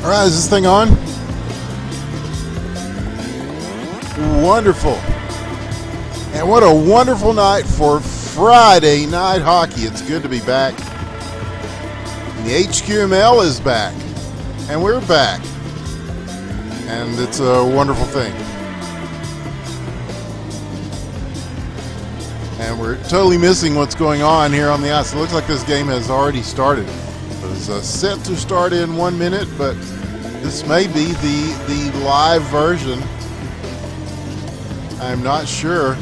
All right, is this thing on? Wonderful. And what a wonderful night for Friday night hockey. It's good to be back. And the HQML is back. And we're back. And it's a wonderful thing. And we're totally missing what's going on here on the ice. It looks like this game has already started. It was set to start in 1 minute, but this may be the live version. I'm not sure.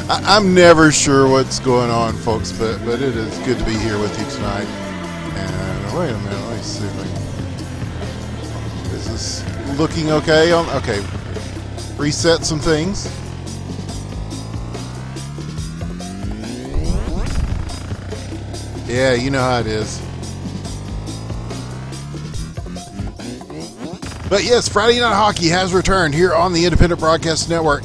I'm never sure what's going on, folks, but it is good to be here with you tonight. And wait a minute, let me see if I can... Is this looking okay? Okay, reset some things. Yeah, you know how it is. But yes, Friday Night Hockey has returned here on the Independent Broadcast Network.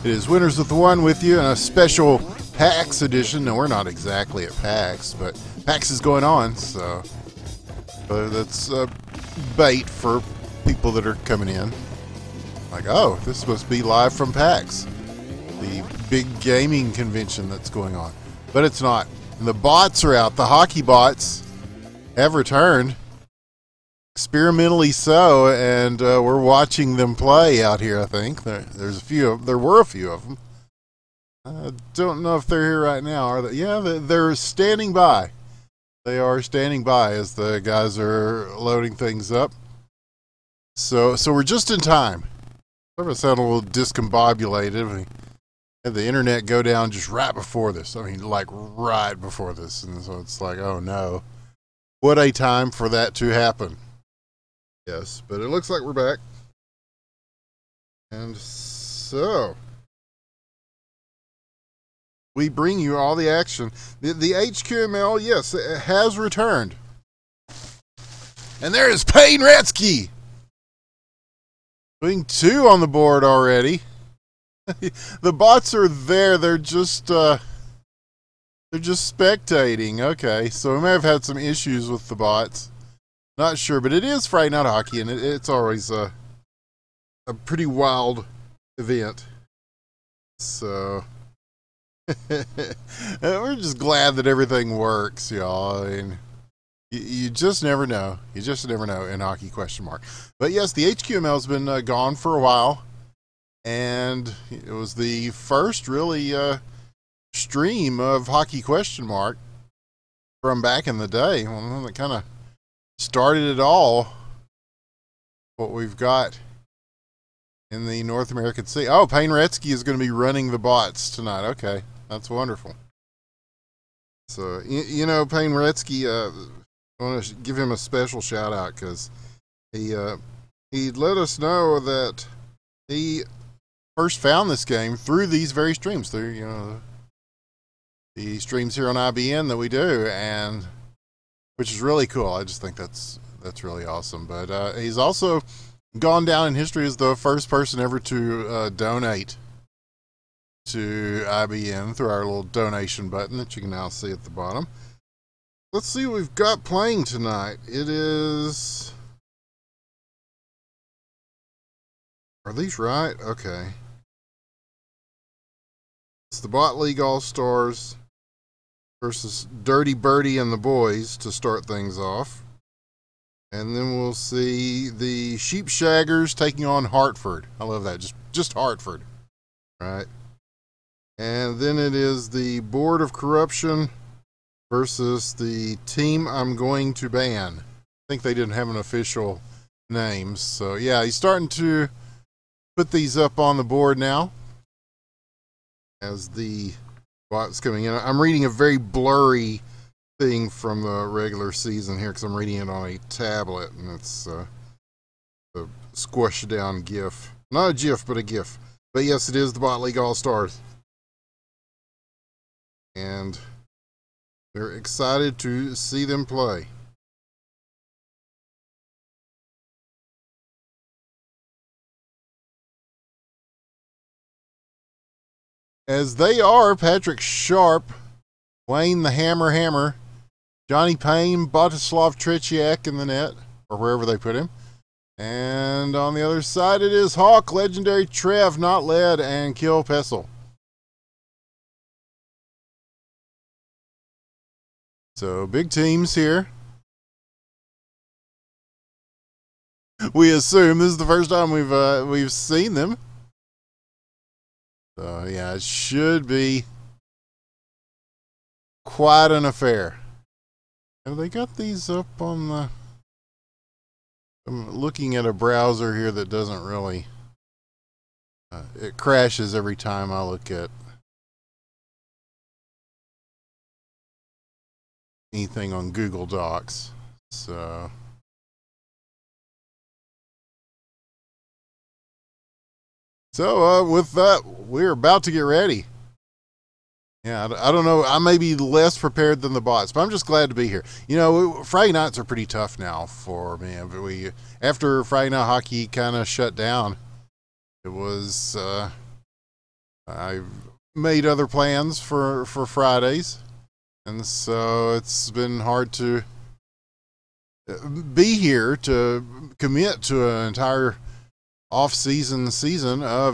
It is Winners with the One with you in a special PAX edition. No, we're not exactly at PAX, but PAX is going on, so that's bait for people that are coming in. Like, oh, this must be live from PAX, the big gaming convention that's going on. But it's not. And the bots are out. The hockey bots have returned, experimentally so, and we're watching them play out here. I think there were a few of them. I don't know if they're here right now. Are they? Yeah, they're standing by. They are standing by as the guys are loading things up. So we're just in time. Sort of sound a little discombobulated. We had the internet go down just right before this. I mean, like right before this. And so it's like, oh no. What a time for that to happen. Yes, but it looks like we're back. And so we bring you all the action. The HQML, yes, it has returned. And there is Payne Gretzky. Putting 2 on the board already. The bots are there. They're just spectating. Okay, so we may have had some issues with the bots. Not sure, but it is Friday Night Hockey, and it's always a pretty wild event. So we're just glad that everything works, y'all. I mean, you just never know. You just never know in hockey, question mark. But yes, the HQML has been gone for a while. And it was the first really stream of hockey question mark from back in the day. One that kind of started it all. What we've got in the North American Sea. Oh, Payne Gretzky is going to be running the bots tonight. Okay, that's wonderful. So, you know, Payne Gretzky, I want to give him a special shout out because he let us know that he first found this game through these very streams, through, you know, the streams here on IBN that we do, and which is really cool. I just think that's really awesome. But he's also gone down in history as the first person ever to donate to IBN through our little donation button that you can now see at the bottom. Let's see what we've got playing tonight. It is... Are these right? Okay. It's the Bot League All-Stars versus Dirty Birdie and the boys to start things off. And then we'll see the Sheepshaggers taking on Hartford. I love that. Just Hartford. Right. And then it is the Board of Corruption versus the Team I'm Going to Ban. I think they didn't have an official name. So yeah, he's starting to put these up on the board now as the bots coming in. I'm reading a very blurry thing from the regular season here because I'm reading it on a tablet, and it's a squished down GIF. Not a GIF, but a GIF. But yes, it is the Bot League All-Stars. And we're excited to see them play. As they are Patrick Sharp, Wayne the Hammer Johnny Payne, Botislav Tretiak in the net, or wherever they put him. And on the other side, it is Hawk, Legendary Trev, Not Led, and Kill Pessel. So big teams here. We assume this is the first time we've seen them. So yeah, it should be quite an affair. Have they got these up on the... I'm looking at a browser here that doesn't really... it crashes every time I look at anything on Google Docs. So... with that, we're about to get ready. Yeah, I don't know. I may be less prepared than the bots, but I'm just glad to be here. You know, Friday nights are pretty tough now for me. After Friday night hockey kind of shut down, it was I made other plans for Fridays, and so it's been hard to be here to commit to an entire off-season of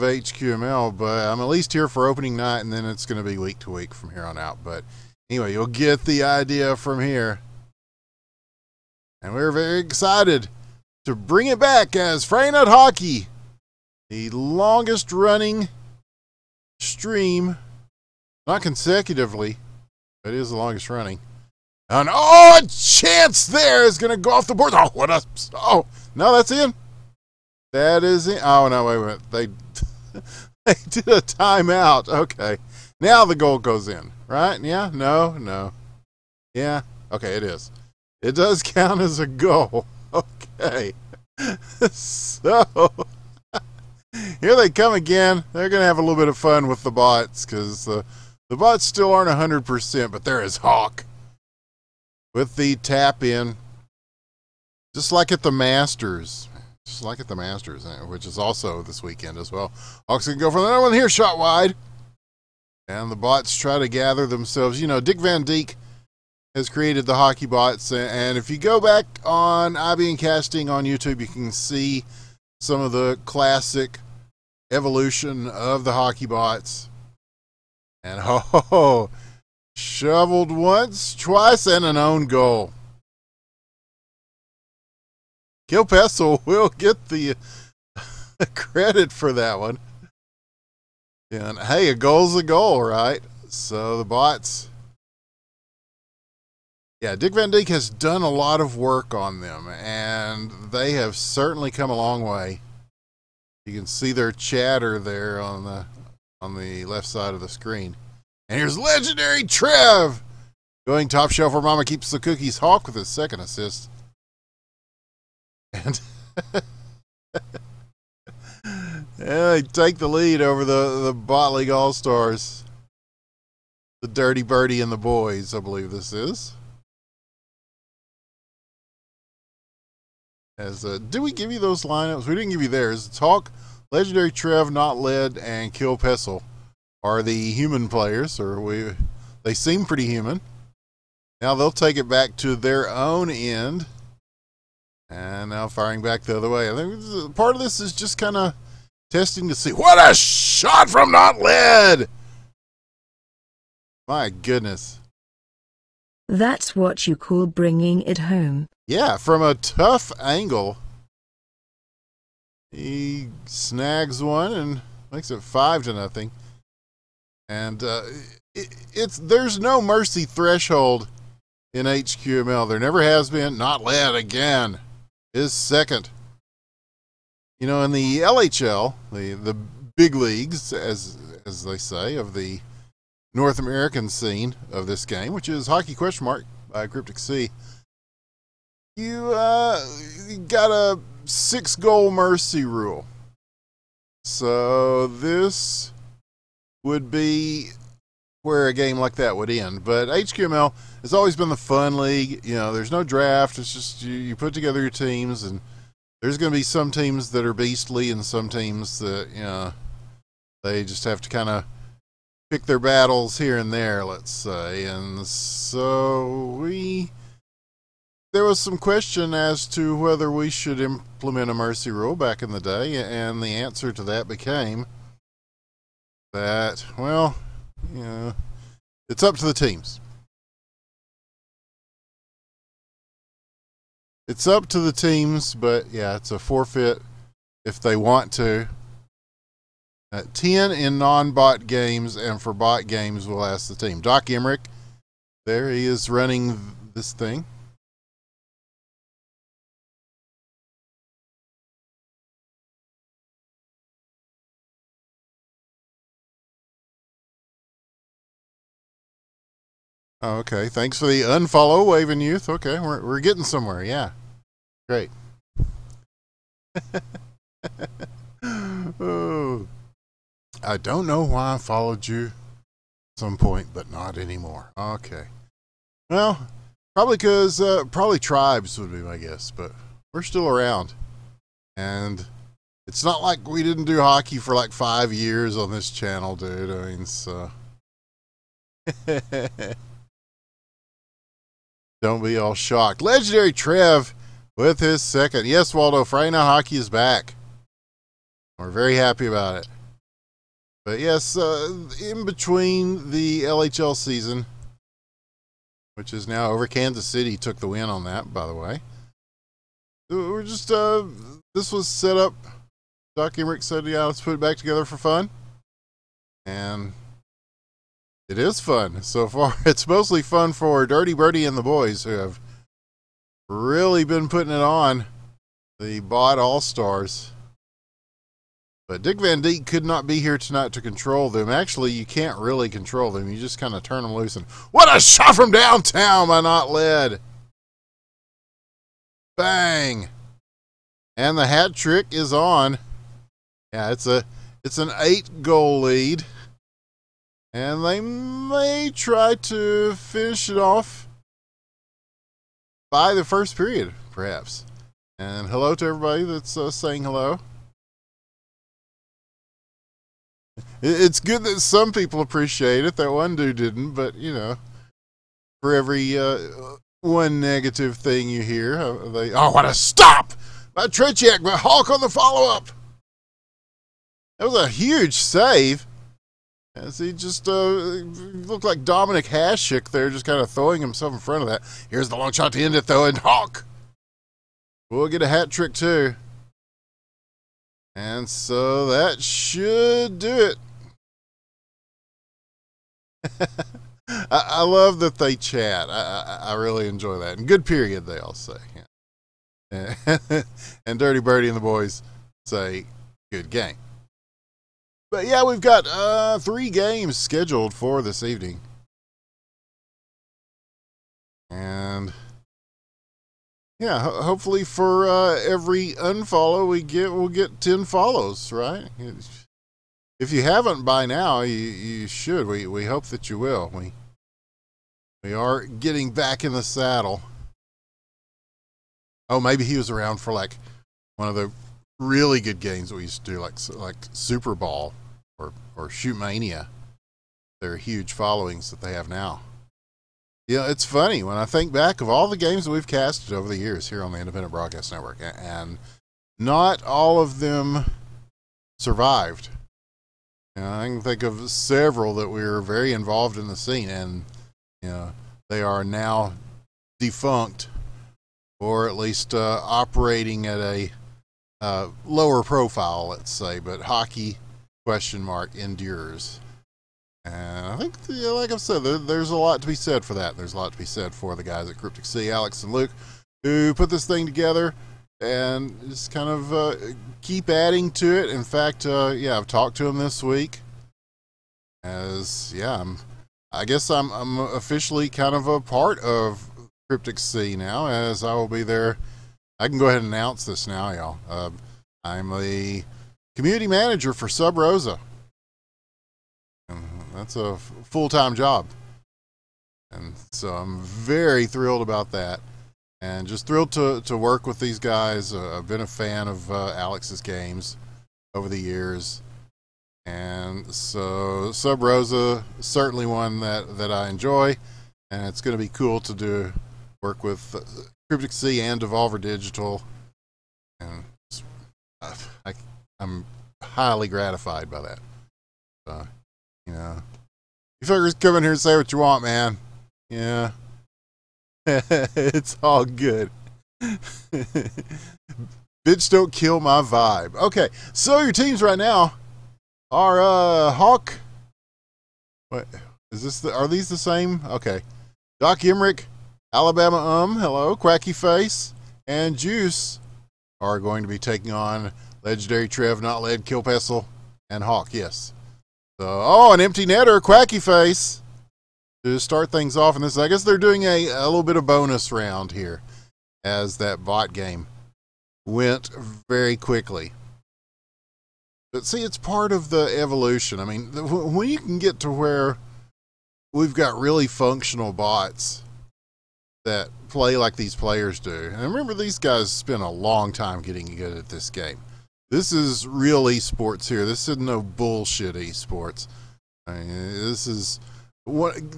HQML, but I'm at least here for opening night, and then it's going to be week to week from here on out. But anyway, you'll get the idea from here. And we're very excited to bring it back as Friday Night Hockey, the longest running stream, not consecutively, but it is the longest running. And a chance there is going to go off the board. Oh, what a... Oh, no, that's in. That is it. Oh, no, wait a minute. They did a timeout. Okay. Now the goal goes in, right? Yeah? No. Yeah? Okay, it is. It does count as a goal. Okay. So, here they come again. They're going to have a little bit of fun with the bots because the bots still aren't 100%, but there is Hawk with the tap in, just like at the Masters. Just like at the Masters, which is also this weekend as well. Hawks can go for another one here, shot wide. And the bots try to gather themselves. You know, Dick Van Dijk has created the hockey bots. And if you go back on IBN Casting on YouTube, you can see some of the classic evolution of the hockey bots. And shoveled once, twice, and an own goal. Kill Pessel will get the credit for that one. And hey, a goal's a goal, right? So the bots. Yeah, Dick Van Dijk has done a lot of work on them, and they have certainly come a long way. You can see their chatter there on the left side of the screen. And here's Legendary Trev going top shelf where Mama keeps the cookies. Hawk with his second assist. And yeah, they take the lead over the Bot League All-Stars. The Dirty Birdie and the boys, I believe this is. Did we give you those lineups? We didn't give you theirs. It's Hawk, Legendary Trev, Not Led, and Kill Pessel are the human players, or they seem pretty human. Now they'll take it back to their own end. And now firing back the other way. I think part of this is just kind of testing to see. What a shot from Not Led! My goodness. That's what you call bringing it home. Yeah, from a tough angle. He snags one and makes it 5-0. And there's no mercy threshold in HQML. There never has been. Not Led again. His second. You know, in the LHL, the big leagues, as they say, of the North American scene of this game, which is Hockey ? By Cryptic C, you got a 6-goal mercy rule. So this would be where a game like that would end. But HQML has always been the fun league. You know, there's no draft. It's just you put together your teams, and there's going to be some teams that are beastly and some teams that, you know, they just have to kind of pick their battles here and there, let's say. And so we there was some question as to whether we should implement a mercy rule back in the day, and the answer to that became that, well, you know, it's up to the teams. It's up to the teams, but yeah, it's a forfeit if they want to. 10 in non-bot games, and for bot games, we'll ask the team. Doc Emmerich, there he is running this thing. Oh, okay, thanks for the unfollow, Waving Youth. Okay, we're getting somewhere. Yeah, great. Oh, I don't know why I followed you at some point, but not anymore. Okay. Well, probably because probably tribes would be my guess, but we're still around, and it's not like we didn't do hockey for like 5 years on this channel, dude. I mean, so don't be all shocked. Legendary Trev with his second. Yes, Waldo, Friday Night Hockey is back. We're very happy about it. But yes, in between the LHL season, which is now over, Kansas City took the win on that, by the way. We're just, this was set up. Doc Emmerich said, yeah, let's put it back together for fun. And it is fun so far. It's mostly fun for Dirty Birdie and the boys, who have really been putting it on, the bot all-stars. But Dick Van Dyke could not be here tonight to control them. Actually, you can't really control them. You just kind of turn them loose. And what a shot from downtown by Not Led. Bang. And the hat trick is on. Yeah, it's an 8-goal lead. And they may try to finish it off by the first period, perhaps. And hello to everybody that's saying hello. It's good that some people appreciate it. That one dude didn't, but, you know, for every one negative thing you hear, oh, what a stop by Tretiak, by Hulk on the follow-up. That was a huge save. As he just looked like Dominic Hasek there, just kind of throwing himself in front of that. Here's the long shot to end it, though, and Hulk will get a hat trick, too. And so that should do it. I love that they chat. I really enjoy that. And good period, they all say. Yeah. And Dirty Birdie and the boys say, good game. But yeah, we've got 3 games scheduled for this evening. And yeah, hopefully for every unfollow we get, we'll get 10 follows, right? If you haven't by now, you should. We hope that you will. We are getting back in the saddle. Oh, maybe he was around for like one of the really good games that we used to do, like Super Ball or Shoot Mania. They're huge followings that they have now. Yeah, it's funny when I think back of all the games that we've casted over the years here on the Independent Broadcast Network, and not all of them survived. You know, I can think of several that we were very involved in the scene, and you know, they are now defunct, or at least operating at a lower profile, let's say. But hockey, ? Endures. And I think, like I've said, there's a lot to be said for that. There's a lot to be said for the guys at Cryptic Sea, Alex and Luke, who put this thing together and just kind of keep adding to it. In fact, yeah, I've talked to them this week. As yeah, I guess I'm officially kind of a part of Cryptic Sea now, as I will be there. I can go ahead and announce this now, y'all. I'm the community manager for Sub Rosa. That's a full-time job. And so I'm very thrilled about that. And just thrilled to work with these guys. I've been a fan of Alex's games over the years. And so Sub Rosa, certainly one that I enjoy. And it's going to be cool to work with Cryptic Sea and Devolver Digital, and I'm highly gratified by that. So, you know, you fuckers come in here and say what you want, man. Yeah, it's all good. Bitch, don't kill my vibe. Okay, so your teams right now are Hawk. What is this? Are these the same? Okay, Doc Emmerich, Alabama, hello, Quacky Face, and Juice are going to be taking on Legendary Trev, Not Led, Kill Pestle, and Hawk. Yes. So, oh, an empty netter, Quacky Face, to start things off in this. I guess they're doing a little bit of bonus round here, as that bot game went very quickly. But see, it's part of the evolution. I mean, when you can get to where we've got really functional bots that play like these players do. And remember, these guys spent a long time getting good at this game. This is real esports here. This is no bullshit esports. I mean,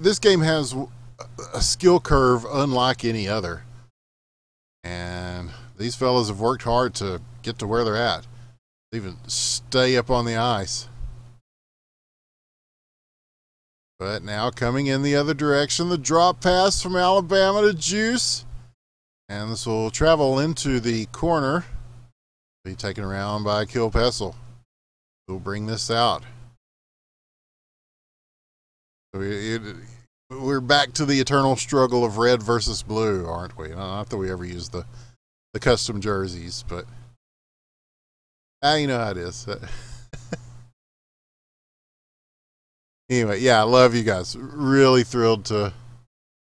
this game has a skill curve unlike any other. And these fellas have worked hard to get to where they're at. Even stay up on the ice. But now coming in the other direction, the drop pass from Alabama to Juice. And this will travel into the corner. Be taken around by Kill Pestle. We'll bring this out. We're back to the eternal struggle of red versus blue, aren't we? Not that we ever use the custom jerseys, but you know how it is. Anyway, yeah, I love you guys. Really thrilled to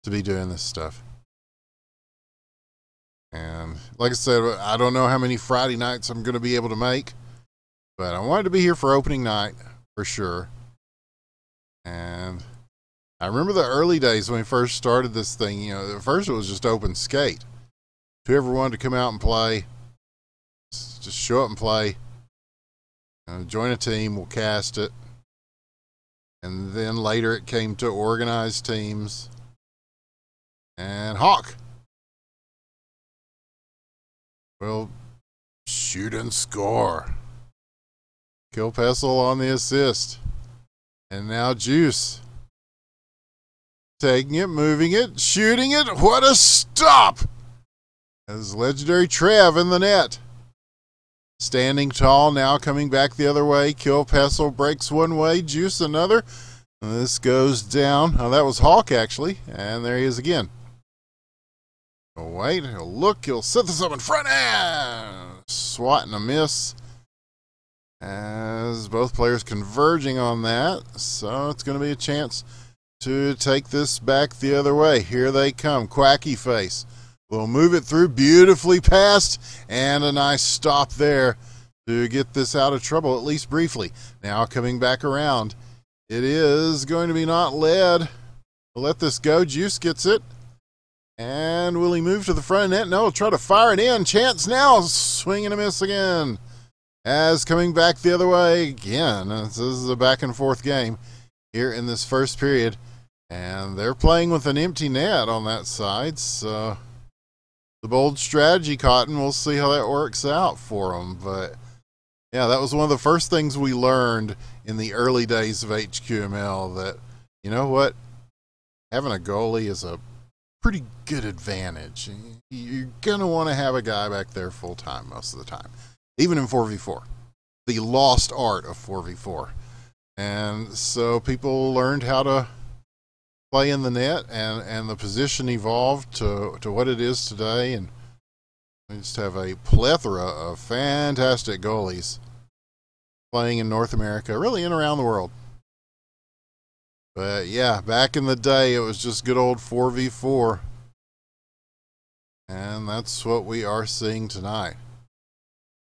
be doing this stuff. And like I said, I don't know how many Friday nights I'm going to be able to make, but I wanted to be here for opening night for sure. And I remember the early days when we first started this thing. You know, at first it was just open skate. Whoever wanted to come out and play, just show up and play. Join a team, we'll cast it. And then later it came to organized teams. And Hawk. Well, shoot and score. Kill Pestle on the assist. And now Juice. Taking it, moving it, shooting it. What a stop! As Legendary Trev in the net. Standing tall, now coming back the other way. Kill Pestle breaks one way, Juice another. And this goes down. Oh, that was Hawk, actually. And there he is again. He'll wait, he'll look, he'll set this up in front. And swat and a miss. As both players converging on that. So it's going to be a chance to take this back the other way. Here they come. Quacky Face. We'll move it through, beautifully passed, and a nice stop there to get this out of trouble, at least briefly. Now coming back around, it is going to be Not Led. We'll let this go. Juice gets it. And will he move to the front of net? No, try to fire it in. Chance now, swing and a miss again. As coming back the other way again. This is a back and forth game here in this first period. And they're playing with an empty net on that side, so the bold strategy, Cotton. We'll see how that works out for them. But yeah, that was one of the first things we learned in the early days of HQML, that, you know what, having a goalie is a pretty good advantage. You're going to want to have a guy back there full time most of the time, even in 4v4, the lost art of 4v4. And so people learned how to play in the net, and the position evolved to what it is today. And we just have a plethora of fantastic goalies playing in North America, really and around the world. But yeah, back in the day, it was just good old 4v4. And that's what we are seeing tonight.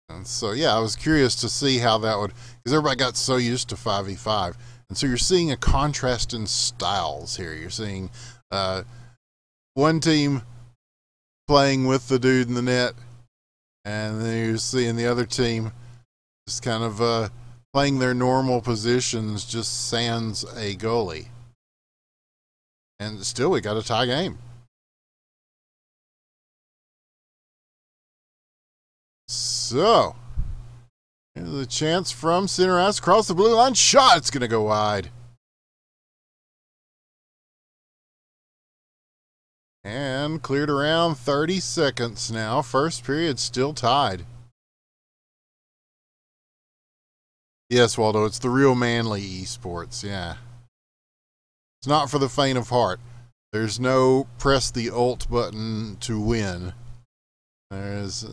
And so, yeah, I was curious to see how that would, because everybody got so used to 5v5. And so you're seeing a contrast in styles here. You're seeing one team playing with the dude in the net, and then you're seeing the other team just kind of playing their normal positions, just sans a goalie. And still, we got a tie game. So, here's a chance from center ice across the blue line. Shot. It's going to go wide. And cleared around 30 seconds now. First period still tied. Yes, Waldo, it's the real manly esports, yeah. It's not for the faint of heart. There's no press the ult button to win. There's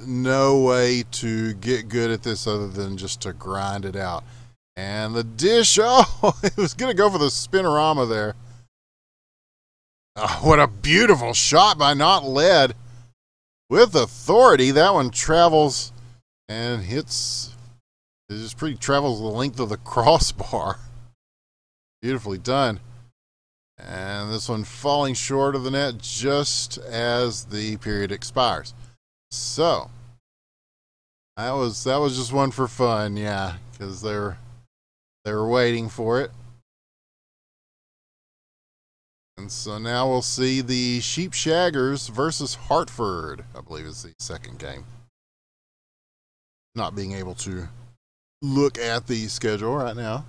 no way to get good at this other than just to grind it out. And the dish, oh, it was going to go for the spinorama there. Oh, what a beautiful shot by Not Led. With authority, that one travels and hits. It just pretty travels the length of the crossbar. Beautifully done. And this one falling short of the net just as the period expires. So that was just one for fun, yeah, because they were waiting for it. And so now we'll see the Sheep Shaggers versus Hartford, I believe is the second game. Not being able to look at the schedule right now.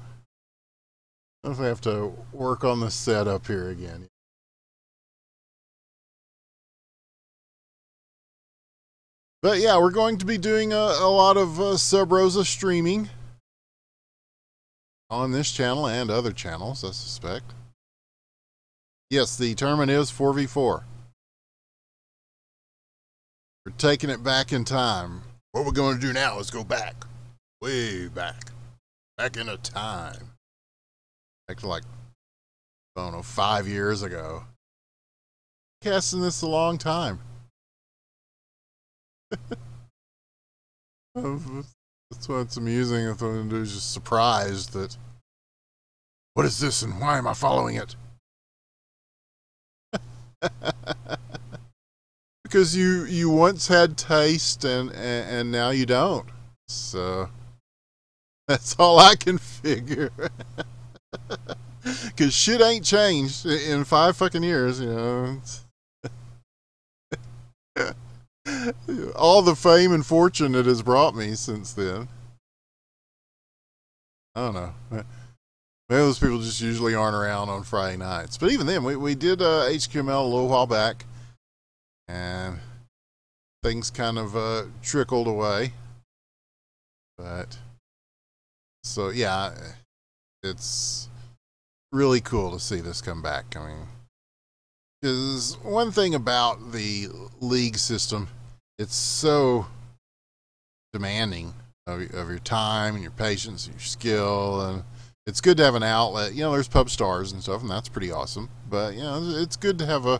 I don't know if I have to work on the setup here again. But yeah, we're going to be doing a lot of Sub Rosa streaming on this channel and other channels, I suspect. Yes, the tournament is 4v4. We're taking it back in time. What we're going to do now is go back. Way back. Back into time. Back to like, I don't know, 5 years ago. Casting this a long time. That's what's amusing. If I'm just surprised that, what is this and why am I following it? Because you once had taste and now you don't. So that's all I can figure. Because shit ain't changed in 5 fucking years, you know. All the fame and fortune it has brought me since then. I don't know. Maybe those people just usually aren't around on Friday nights. But even then, we did HQML a little while back. And things kind of trickled away. But, so yeah, it's really cool to see this come back. I mean, because one thing about the league system, it's so demanding of your time and your patience and your skill, and it's good to have an outlet. You know, there's pub stars and stuff, and that's pretty awesome. But, you know, it's good to have a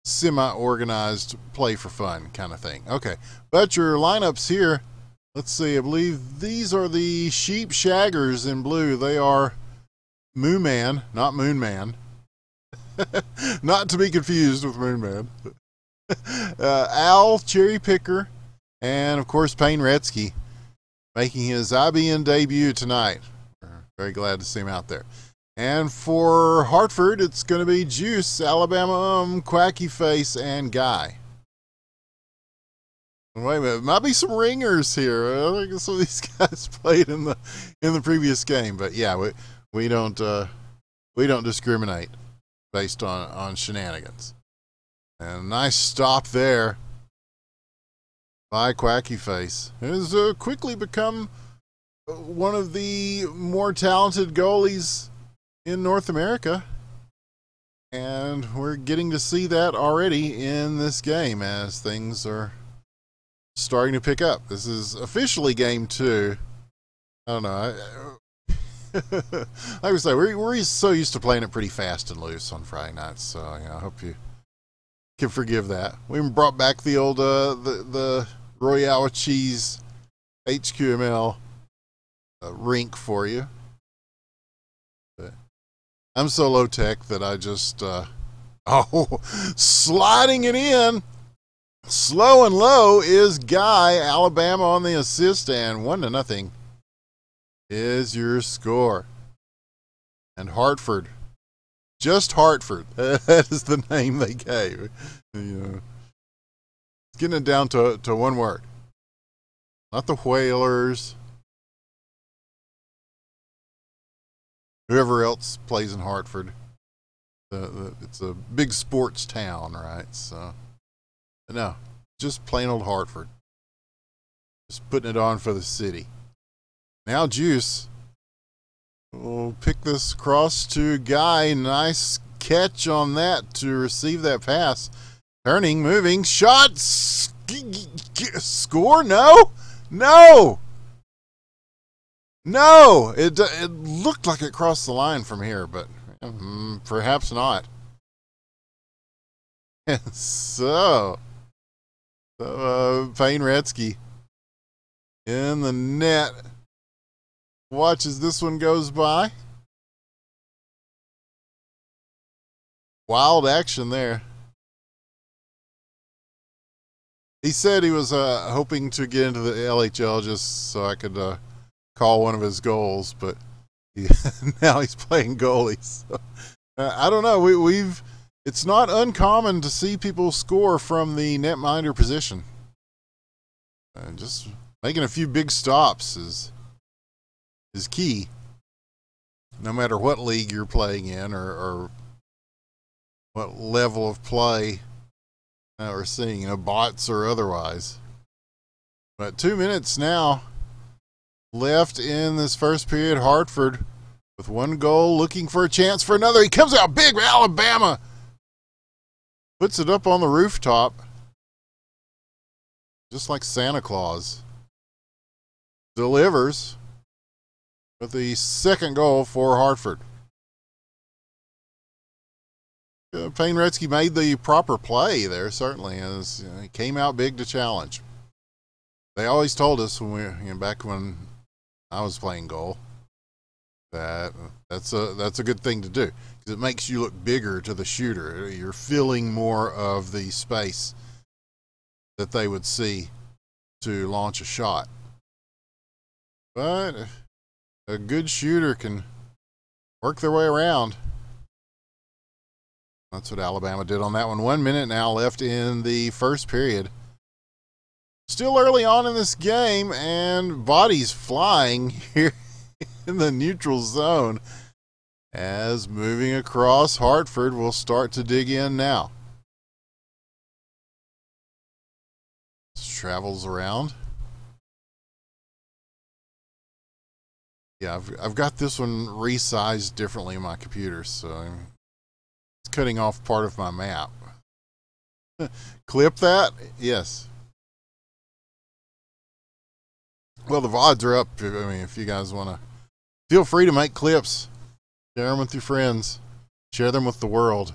semi-organized play for fun kind of thing. Okay, but your lineups here, let's see, I believe these are the Sheep Shaggers in blue. They are Moon Man, not Moon Man. Not to be confused with Moon Man. Al, Cherry Picker, and of course Payne Retzky making his IBN debut tonight. We're very glad to see him out there. And for Hartford, it's going to be Juice, Alabama, Quacky Face, and Guy. Wait a minute, might be some ringers here. I think some of these guys played in the previous game, but yeah, we don't discriminate based on shenanigans. And a nice stop there by Quacky Face. It has quickly become one of the more talented goalies in North America, and we're getting to see that already in this game as things are starting to pick up. This is officially game 2. I don't know. Like I say, we're so used to playing it pretty fast and loose on Friday nights, so you know, I hope you can forgive that. We even brought back the old the Royale Cheese HQML rink for you. But I'm so low tech that I just sliding it in. Slow and low is Guy, Alabama on the assist, and 1-0 is your score. And Hartford, just Hartford, that is the name they gave. You know, getting it down to one word. Not the Whalers. Whoever else plays in Hartford. It's a big sports town, right? So, no, just plain old Hartford. Just putting it on for the city. Now Juice will pick this across to Guy. Nice catch on that to receive that pass. Turning, moving, shots, score? No, no, no. It looked like it crossed the line from here, but perhaps not. So Payne Retzky in the net. Watch as this one goes by. Wild action there. He said he was hoping to get into the LHL just so I could call one of his goals, but now he's playing goalie. So, I don't know. It's not uncommon to see people score from the netminder position. Just making a few big stops is key, no matter what league you're playing in or what level of play we're seeing, bots or otherwise. But 2 minutes now left in this first period. Hartford with one goal, looking for a chance for another. He comes out big. Alabama puts it up on the rooftop, just like Santa Claus. Delivers with the second goal for Hartford. Payne Retzky made the proper play there, certainly, as he came out big to challenge. They always told us when back when I was playing goal that that's a good thing to do because it makes you look bigger to the shooter. You're filling more of the space that they would see to launch a shot. But a good shooter can work their way around. That's what Alabama did on that one. 1 minute now left in the first period. Still early on in this game, and bodies flying here in the neutral zone as moving across Hartford will start to dig in now. Travels around. Yeah, I've got this one resized differently in my computer, so it's cutting off part of my map. Clip that? Yes. Well, the VODs are up. I mean, if you guys want to, feel free to make clips. Share them with your friends. Share them with the world.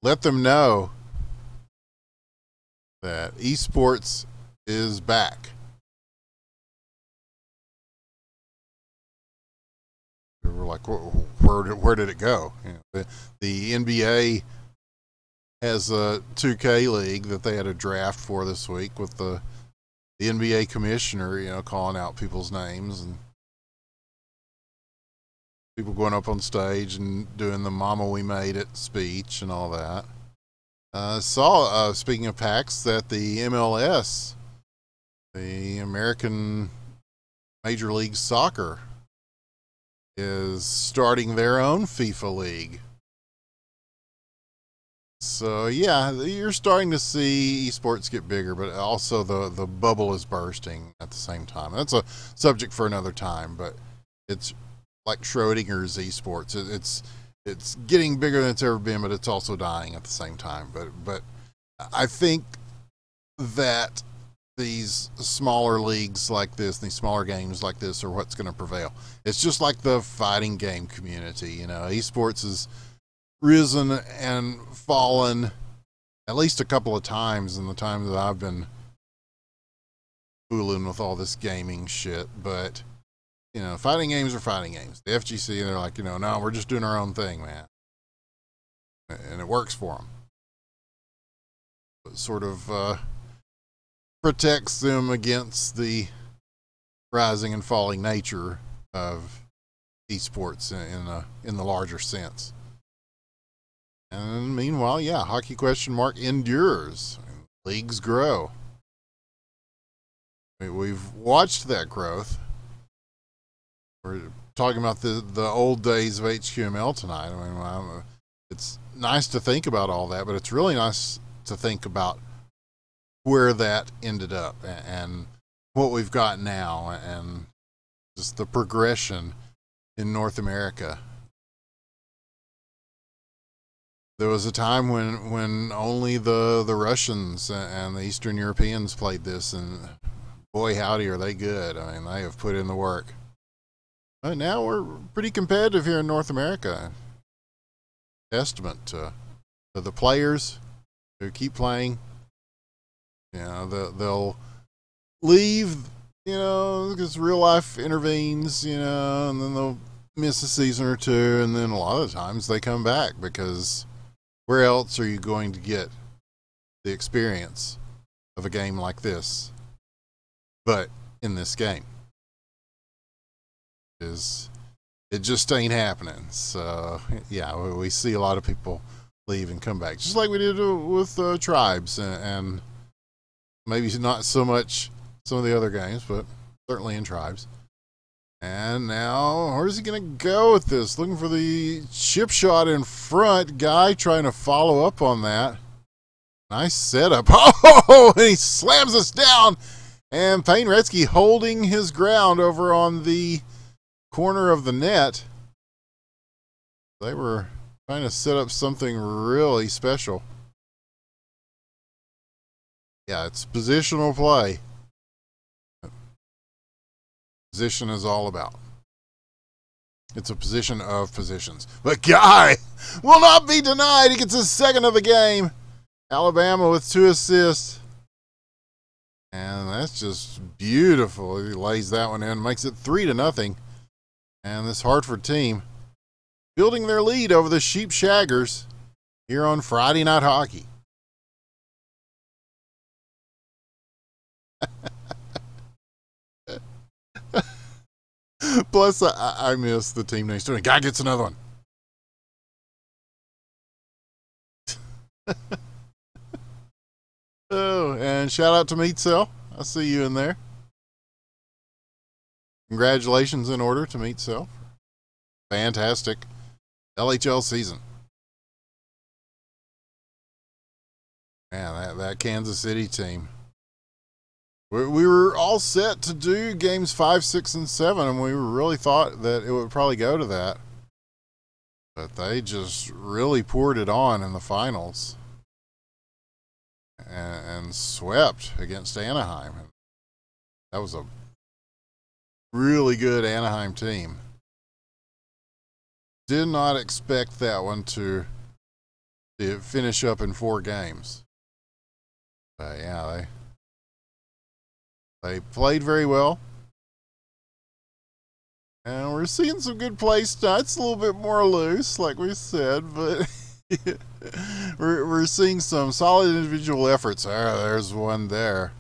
Let them know that esports is back. We're like, where did it go? The NBA has a 2K league that they had a draft for this week with the NBA commissioner, calling out people's names and people going up on stage and doing the "Mama We Made It" speech and all that. Saw, speaking of PAX, that the MLS, the American Major League Soccer, is starting their own FIFA league. So yeah, you're starting to see esports get bigger, but also the bubble is bursting at the same time. That's a subject for another time, but it's like Schrodinger's esports. It's getting bigger than it's ever been, but it's also dying at the same time. But I think that these smaller leagues like this, these smaller games like this, are what's going to prevail. It's just like the fighting game community. Esports has risen and fallen at least a couple of times in the time that I've been fooling with all this gaming shit. But fighting games are fighting games. The FGC, they're like, no, we're just doing our own thing, man, and it works for them. It sort of protects them against the rising and falling nature of esports in the larger sense. And meanwhile, yeah, hockey question mark endures. Leagues grow. We've watched that growth. We're talking about the old days of HQML tonight. I mean, it's nice to think about all that, but it's really nice to think about where that ended up and what we've got now and just the progression in North America. There was a time when only the Russians and the Eastern Europeans played this, and boy howdy are they good. I mean, they have put in the work. But now we're pretty competitive here in North America. Testament to the players who keep playing. You know, they'll leave, you know, because real life intervenes, you know, and then they'll miss a season or two, and then a lot of the times they come back, because where else are you going to get the experience of a game like this but in this game? It just ain't happening. So yeah, we see a lot of people leave and come back, just like we did with Tribes and maybe not so much some of the other games, but certainly in Tribes. And now, where's he going to go with this? Looking for the chip shot in front. Guy trying to follow up on that. Nice setup. Oh, and he slams us down. And Payne Retzky holding his ground over on the corner of the net. They were trying to set up something really special. Yeah, it's positional play. Position is all about. It's a position of positions. But Guy will not be denied. He gets his second of the game. Alabama with 2 assists. And that's just beautiful. He lays that one in, makes it 3-0. And this Hartford team building their lead over the Sheep Shaggers here on Friday Night Hockey. Plus, I miss the team next to him. Guy gets another one. Oh, and shout out to Meat Cell. I see you in there. Congratulations in order to Meat Cell. Fantastic LHL season. Man, that Kansas City team. We were all set to do games 5, 6, and 7, and we really thought that it would probably go to that. But they just really poured it on in the finals and swept against Anaheim. That was a really good Anaheim team. Did not expect that one to finish up in 4 games. But yeah, they played very well. And we're seeing some good play tonight. It's a little bit more loose, like we said, but we're seeing some solid individual efforts. There's one there.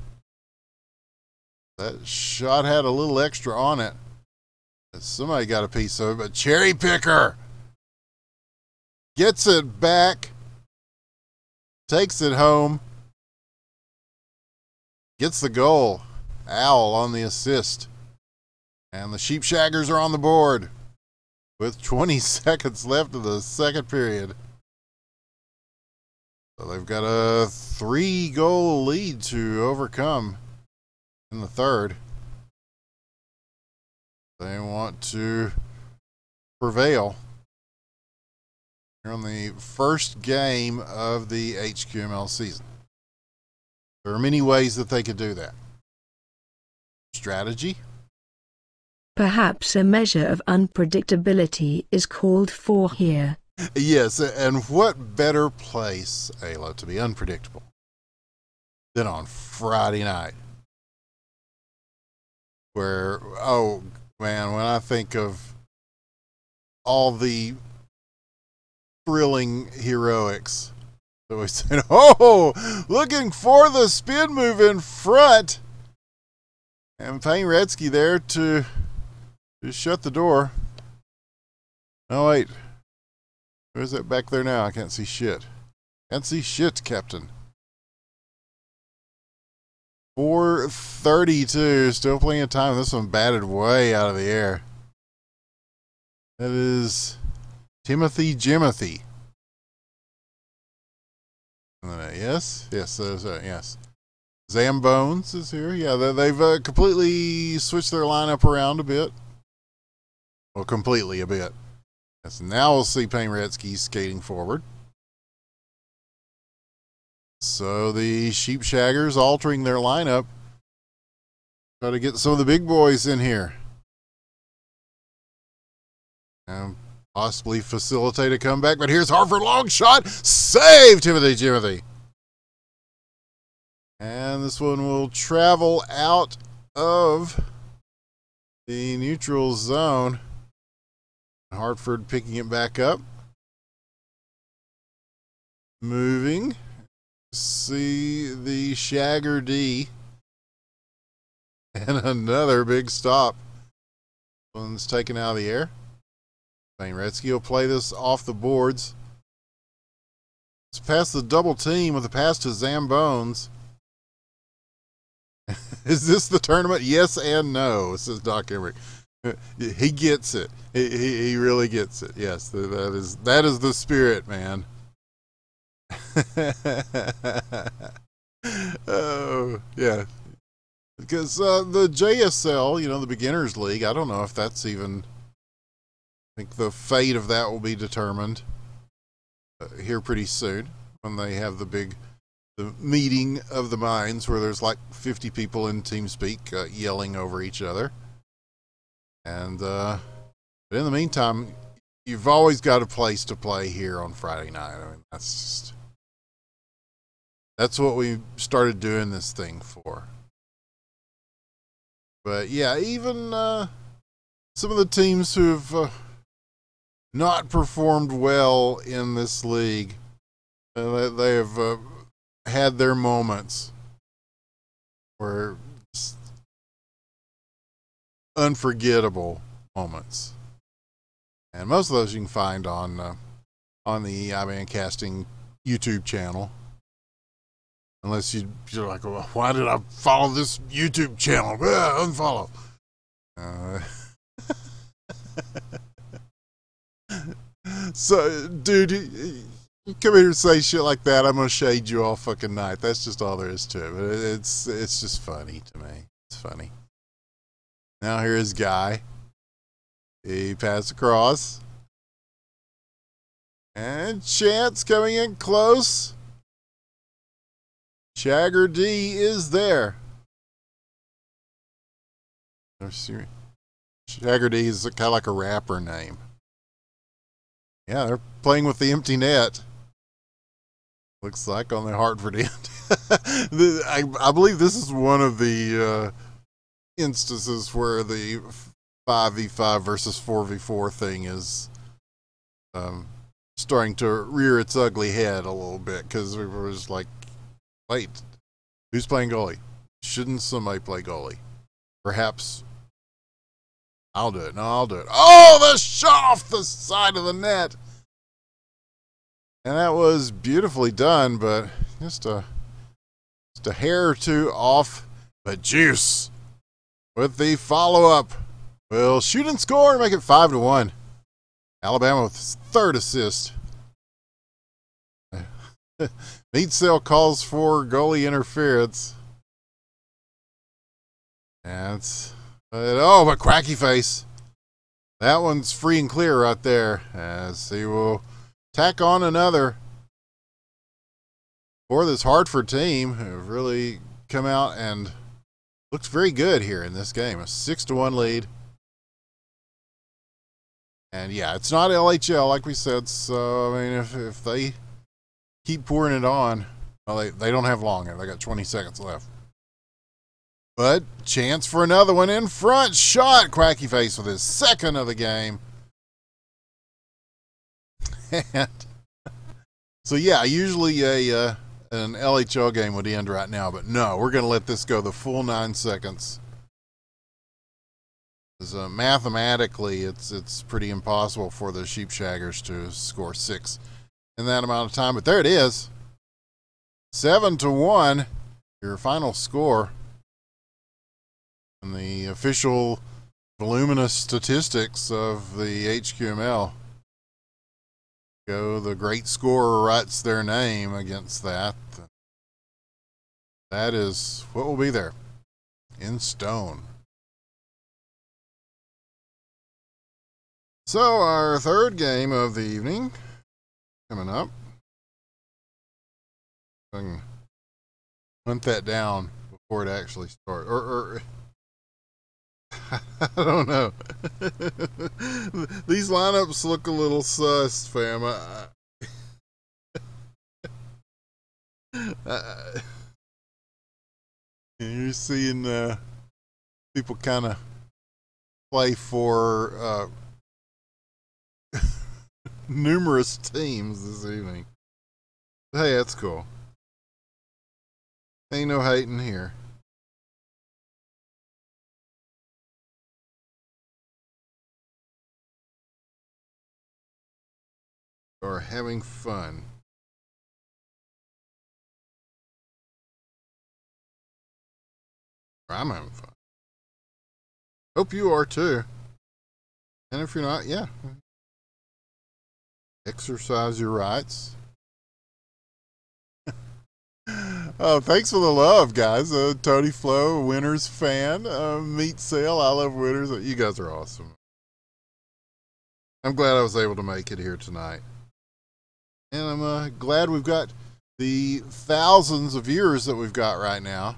That shot had a little extra on it. Somebody got a piece of it, but Cherry Picker gets it back, takes it home, gets the goal. Owl on the assist. And the Sheep Shaggers are on the board with 20 seconds left of the second period. So they've got a 3-goal lead to overcome in the third. They want to prevail here on the first game of the HQML season. There are many ways that they could do that. Strategy. Perhaps a measure of unpredictability is called for here. Yes, and what better place, Ayla, to be unpredictable than on Friday night? Where, oh man, when I think of all the thrilling heroics that we said, oh, looking for the spin move in front. And Payne Retzky there to shut the door. Oh, wait. Where's that back there now? I can't see shit. Can't see shit, Captain. 432. Still plenty of time. This one batted way out of the air. That is Timothy Jimothy. Yes. Yes. Yes. Zambones is here. Yeah, they've completely switched their lineup around a bit. Well, completely a bit. Yes, now we'll see Payne Gretzky skating forward. So the Sheepshaggers altering their lineup. Try to get some of the big boys in here. And possibly facilitate a comeback. But here's Hartford, long shot. Save Timothy Jimothy. And this one will travel out of the neutral zone. Hartford picking it back up. Moving. See the Shagger D. And another big stop. One's taken out of the air. Payne Gretzky will play this off the boards. It's past the double team with a pass to Zambones. Is this the tournament? Yes and no, says Doc Emmerich. He gets it. He really gets it. Yes, that is the spirit, man. Oh, yeah. Because the JSL, the Beginners League, I don't know if that's even... I think the fate of that will be determined here pretty soon when they have the meeting of the minds where there's like 50 people in TeamSpeak yelling over each other. And but in the meantime, you've always got a place to play here on Friday night. I mean, that's what we started doing this thing for. But yeah, even some of the teams who've not performed well in this league, they have had their moments where unforgettable moments, and most of those you can find on the iBand Casting YouTube channel. Unless you're like, well, why did I follow this YouTube channel? Unfollow. So, dude, you come here and say shit like that, I'm gonna shade you all fucking night. That's just all there is to it. But it's just funny to me. It's funny. Now here's Guy. He passed across. And Chance coming in close. Shagger D is there. Shagger D is kind of like a rapper name. Yeah, they're playing with the empty net. Looks like on the Hartford end. I believe this is one of the instances where the 5v5 versus 4v4 thing is starting to rear its ugly head a little bit, because we were just like, wait, who's playing goalie? Shouldn't somebody play goalie? Perhaps I'll do it. No, I'll do it. Oh, the shot off the side of the net. And that was beautifully done, but just a hair or two off. But Juice with the follow-up will shoot and score and make it 5-1. Alabama with his third assist. Meat Cell calls for goalie interference. And but Cracky Face. That one's free and clear right there, as he will tack on another for this Hartford team, who have really come out and looked very good here in this game. A 6-1 lead. And yeah, it's not LHL like we said, so I mean, if they keep pouring it on, well, they don't have long. They got 20 seconds left. But chance for another one in front. Shot. Cracky Face with his second of the game. And so yeah, usually an LHL game would end right now, but no, we're going to let this go the full 9 seconds. Because mathematically, it's pretty impossible for the Sheepshaggers to score 6 in that amount of time. But there it is, 7-1. Your final score. and the official voluminous statistics of the HQML. Go, the great scorer writes their name against that. That is what will be there in stone. So our third game of the evening coming up. I can hunt that down before it actually starts. Or I don't know. These lineups look a little sus, fam. You're seeing people kind of play for numerous teams this evening. Hey, that's cool. Ain't no hating here. Or having fun. I'm having fun. Hope you are too. And if you're not, yeah. Exercise your rights. Oh, thanks for the love, guys. Tony Flo, Winners fan. Meat Sale, I love Winners. You guys are awesome. I'm glad I was able to make it here tonight. And I'm glad we've got the thousands of viewers that we've got right now.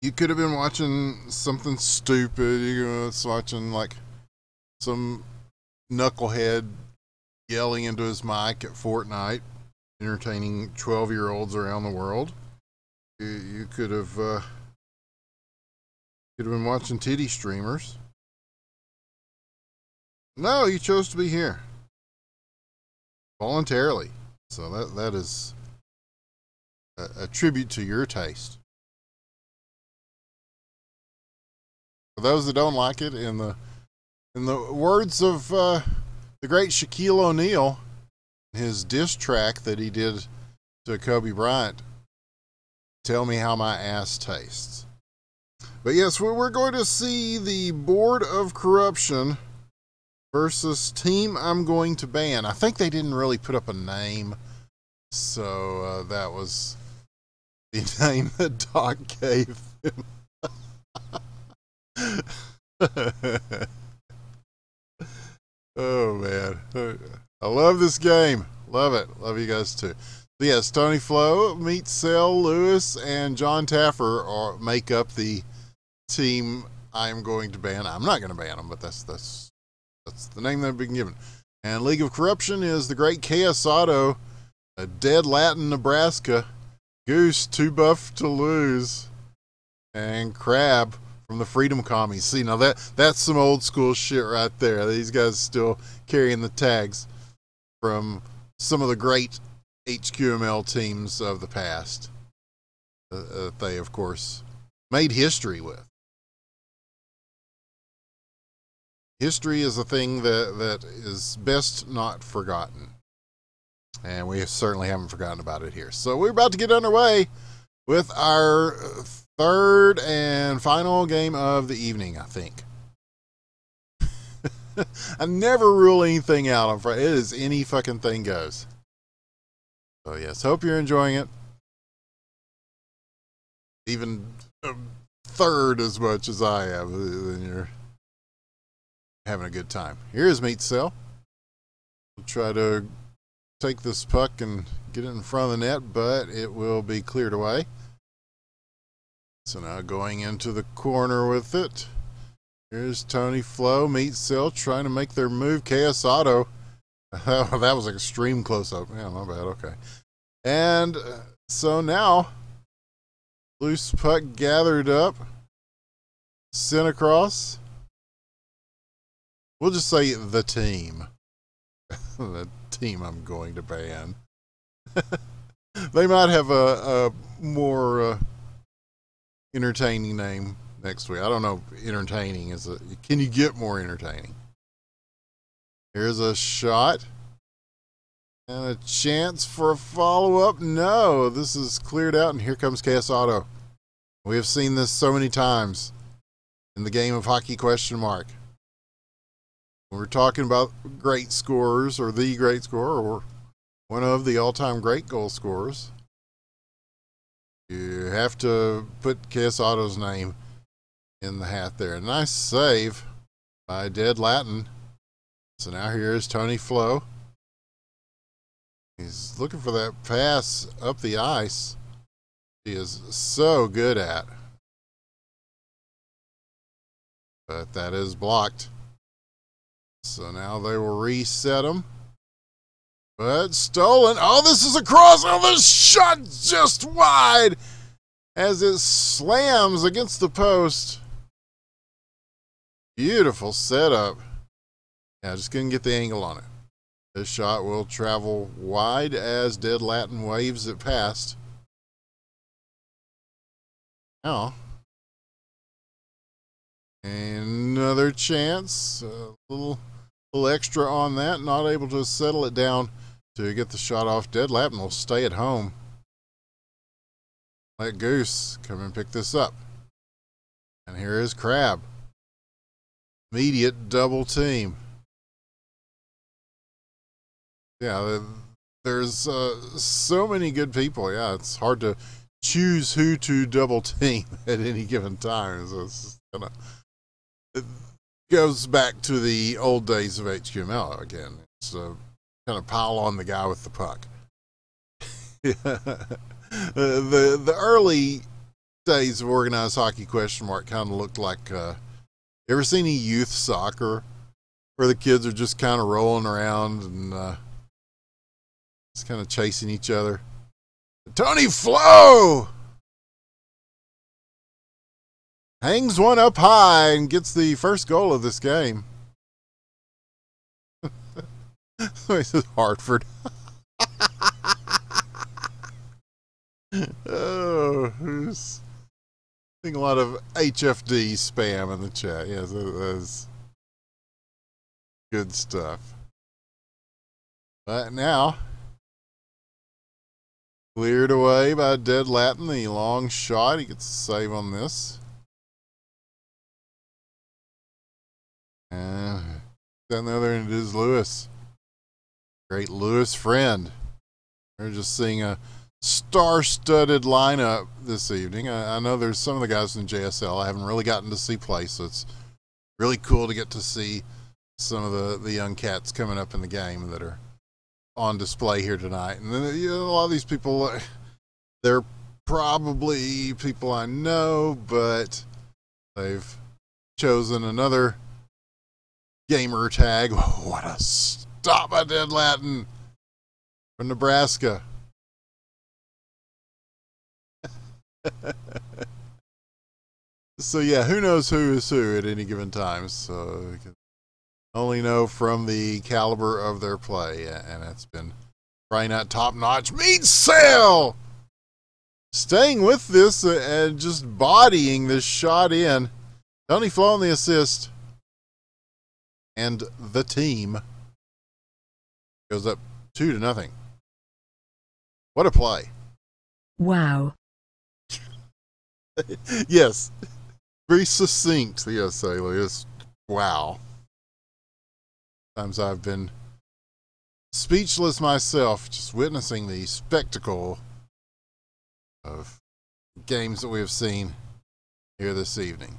You could have been watching something stupid. You was watching like some knucklehead yelling into his mic at Fortnite, entertaining 12-year-olds around the world. You could have been watching titty streamers. No, you chose to be here voluntarily. So that is a tribute to your taste. For those that don't like it, in the words of the great Shaquille O'Neal, his diss track that he did to Kobe Bryant, tell me how my ass tastes. But yes, we're going to see the Board of Corruption versus Team I'm Going to Ban. I think they didn't really put up a name, so that was the name that Doc gave him. Oh man, I love this game. Love it. Love you guys too. But yes, Tony Flo, Meat Cell, Lewis, and John Taffer make up the team I'm going to ban. I'm not going to ban them, but that's the name they've been given. And League of Corruption is the great KS Auto, a dead Latin Nebraska, Goose, Too Buff to Lose, and Crab from the Freedom Commies. See, now that's some old school shit right there. These guys still carrying the tags from some of the great HQML teams of the past. They, of course, made history with. History is a thing that is best not forgotten. And we certainly haven't forgotten about it here. So we're about to get underway with our third and final game of the evening, I think. I never rule anything out on Friday. It is any fucking thing goes. So yes, hope you're enjoying it. Even a third as much as I have, then you're having a good time. Here's Meat Cell. We'll try to take this puck and get it in front of the net, but it will be cleared away. So now going into the corner with it. Here's Tony Flo, Meat Cell trying to make their move. KS Auto. That was an extreme close-up. Yeah, my bad. Okay. And so now, loose puck gathered up. Sent across. We'll just say the team. The team I'm going to ban. They might have a more entertaining name next week. I don't know if entertaining is can you get more entertaining? Here's a shot. And a chance for a follow-up. No, this is cleared out, and here comes KS Auto. We have seen this so many times in the game of hockey question mark. When we're talking about great scorers, or the great scorer, or one of the all-time great goal scorers, you have to put KS Auto's name in the hat there. Nice save by Dead Latin. So now here is Tony Flo. He's looking for that pass up the ice. He is so good at. But that is blocked. So now they will reset him. But stolen. Oh, this is a cross. Oh, this shot just wide as it slams against the post. Beautiful setup. Yeah, just couldn't get the angle on it. This shot will travel wide as Dead Latin waves it past. Now, another chance. A little extra on that. Not able to settle it down to get the shot off. Dead Latin will stay at home. Let Goose come and pick this up. And here is Crab. Immediate double team. Yeah, there's so many good people. Yeah, it's hard to choose who to double team at any given time. So it's just it goes back to the old days of HQML again. It's kind of pile on the guy with the puck. The early days of organized hockey question mark kind of looked like, you ever seen any youth soccer where the kids are just kind of rolling around and just kind of chasing each other? Tony Flo hangs one up high and gets the first goal of this game. This is Hartford. Oh, who's seeing a lot of HFD spam in the chat. Yes, that's good stuff. But now, cleared away by Dead Latin, the long shot. He gets a save on this. And down the other end is Lewis. Great Lewis friend. We're just seeing a star-studded lineup this evening. I know there's some of the guys in JSL I haven't really gotten to see play, so it's really cool to get to see some of the young cats coming up in the game that are on display here tonight. And then, you know, a lot of these people, they're probably people I know, but they've chosen another gamer tag. What a stop by Dead Latin from Nebraska. So yeah, who knows who is who at any given time, so you can only know from the caliber of their play, and it's been probably not top notch. Mead Sail staying with this and just bodying this shot in. Tony Flo on the assist, and the team goes up 2-0. What a play. Wow. Yes, very succinct. Yes, Alias. Wow. Sometimes I've been speechless myself just witnessing the spectacle of games that we have seen here this evening.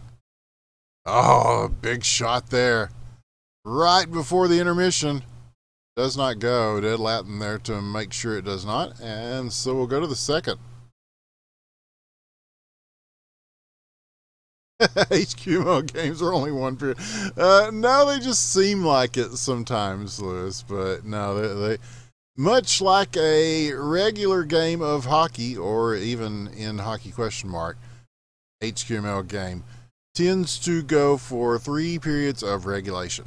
Oh, big shot there. Right before the intermission. Does not go. Dead Latin there to make sure it does not. And so we'll go to the second. HQML games are only one period. No, they just seem like it sometimes, Lewis. But no, they much like a regular game of hockey, or even in hockey question mark, HQML game tends to go for 3 periods of regulation.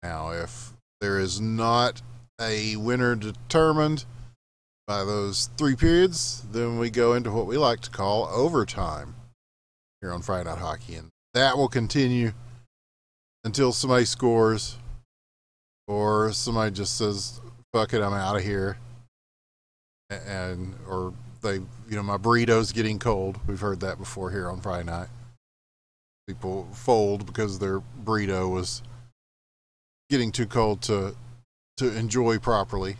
Now, if there is not a winner determined by those 3 periods, then we go into what we like to call overtime here on Friday Night Hockey, and that will continue until somebody scores or somebody just says, fuck it, I'm out of here, and or my burrito's getting cold. We've heard that before here on Friday night. People fold because their burrito was getting too cold to enjoy properly.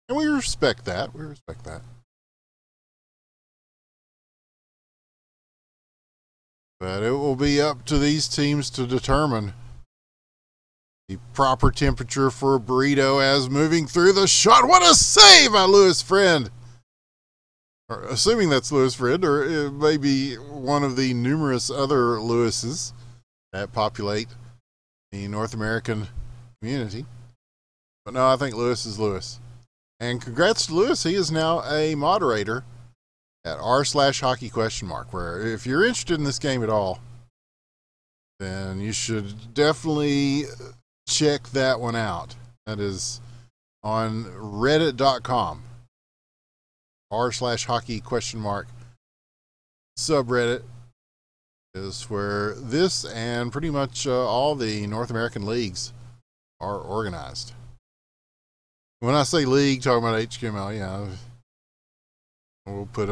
And we respect that. But it will be up to these teams to determine the proper temperature for a burrito as moving through the shot. What a save by Lewis Friend! Or, assuming that's Lewis Friend, or it may be one of the numerous other Lewises that populate the North American community. But no, I think Lewis is Lewis. And congrats to Lewis. He is now a moderator at r/hockey ? Where if you're interested in this game at all, then you should definitely check that one out. That is on reddit.com. r/hockey ? Subreddit is where this and pretty much all the North American leagues are organized. When I say league, talking about HQML, yeah, we'll put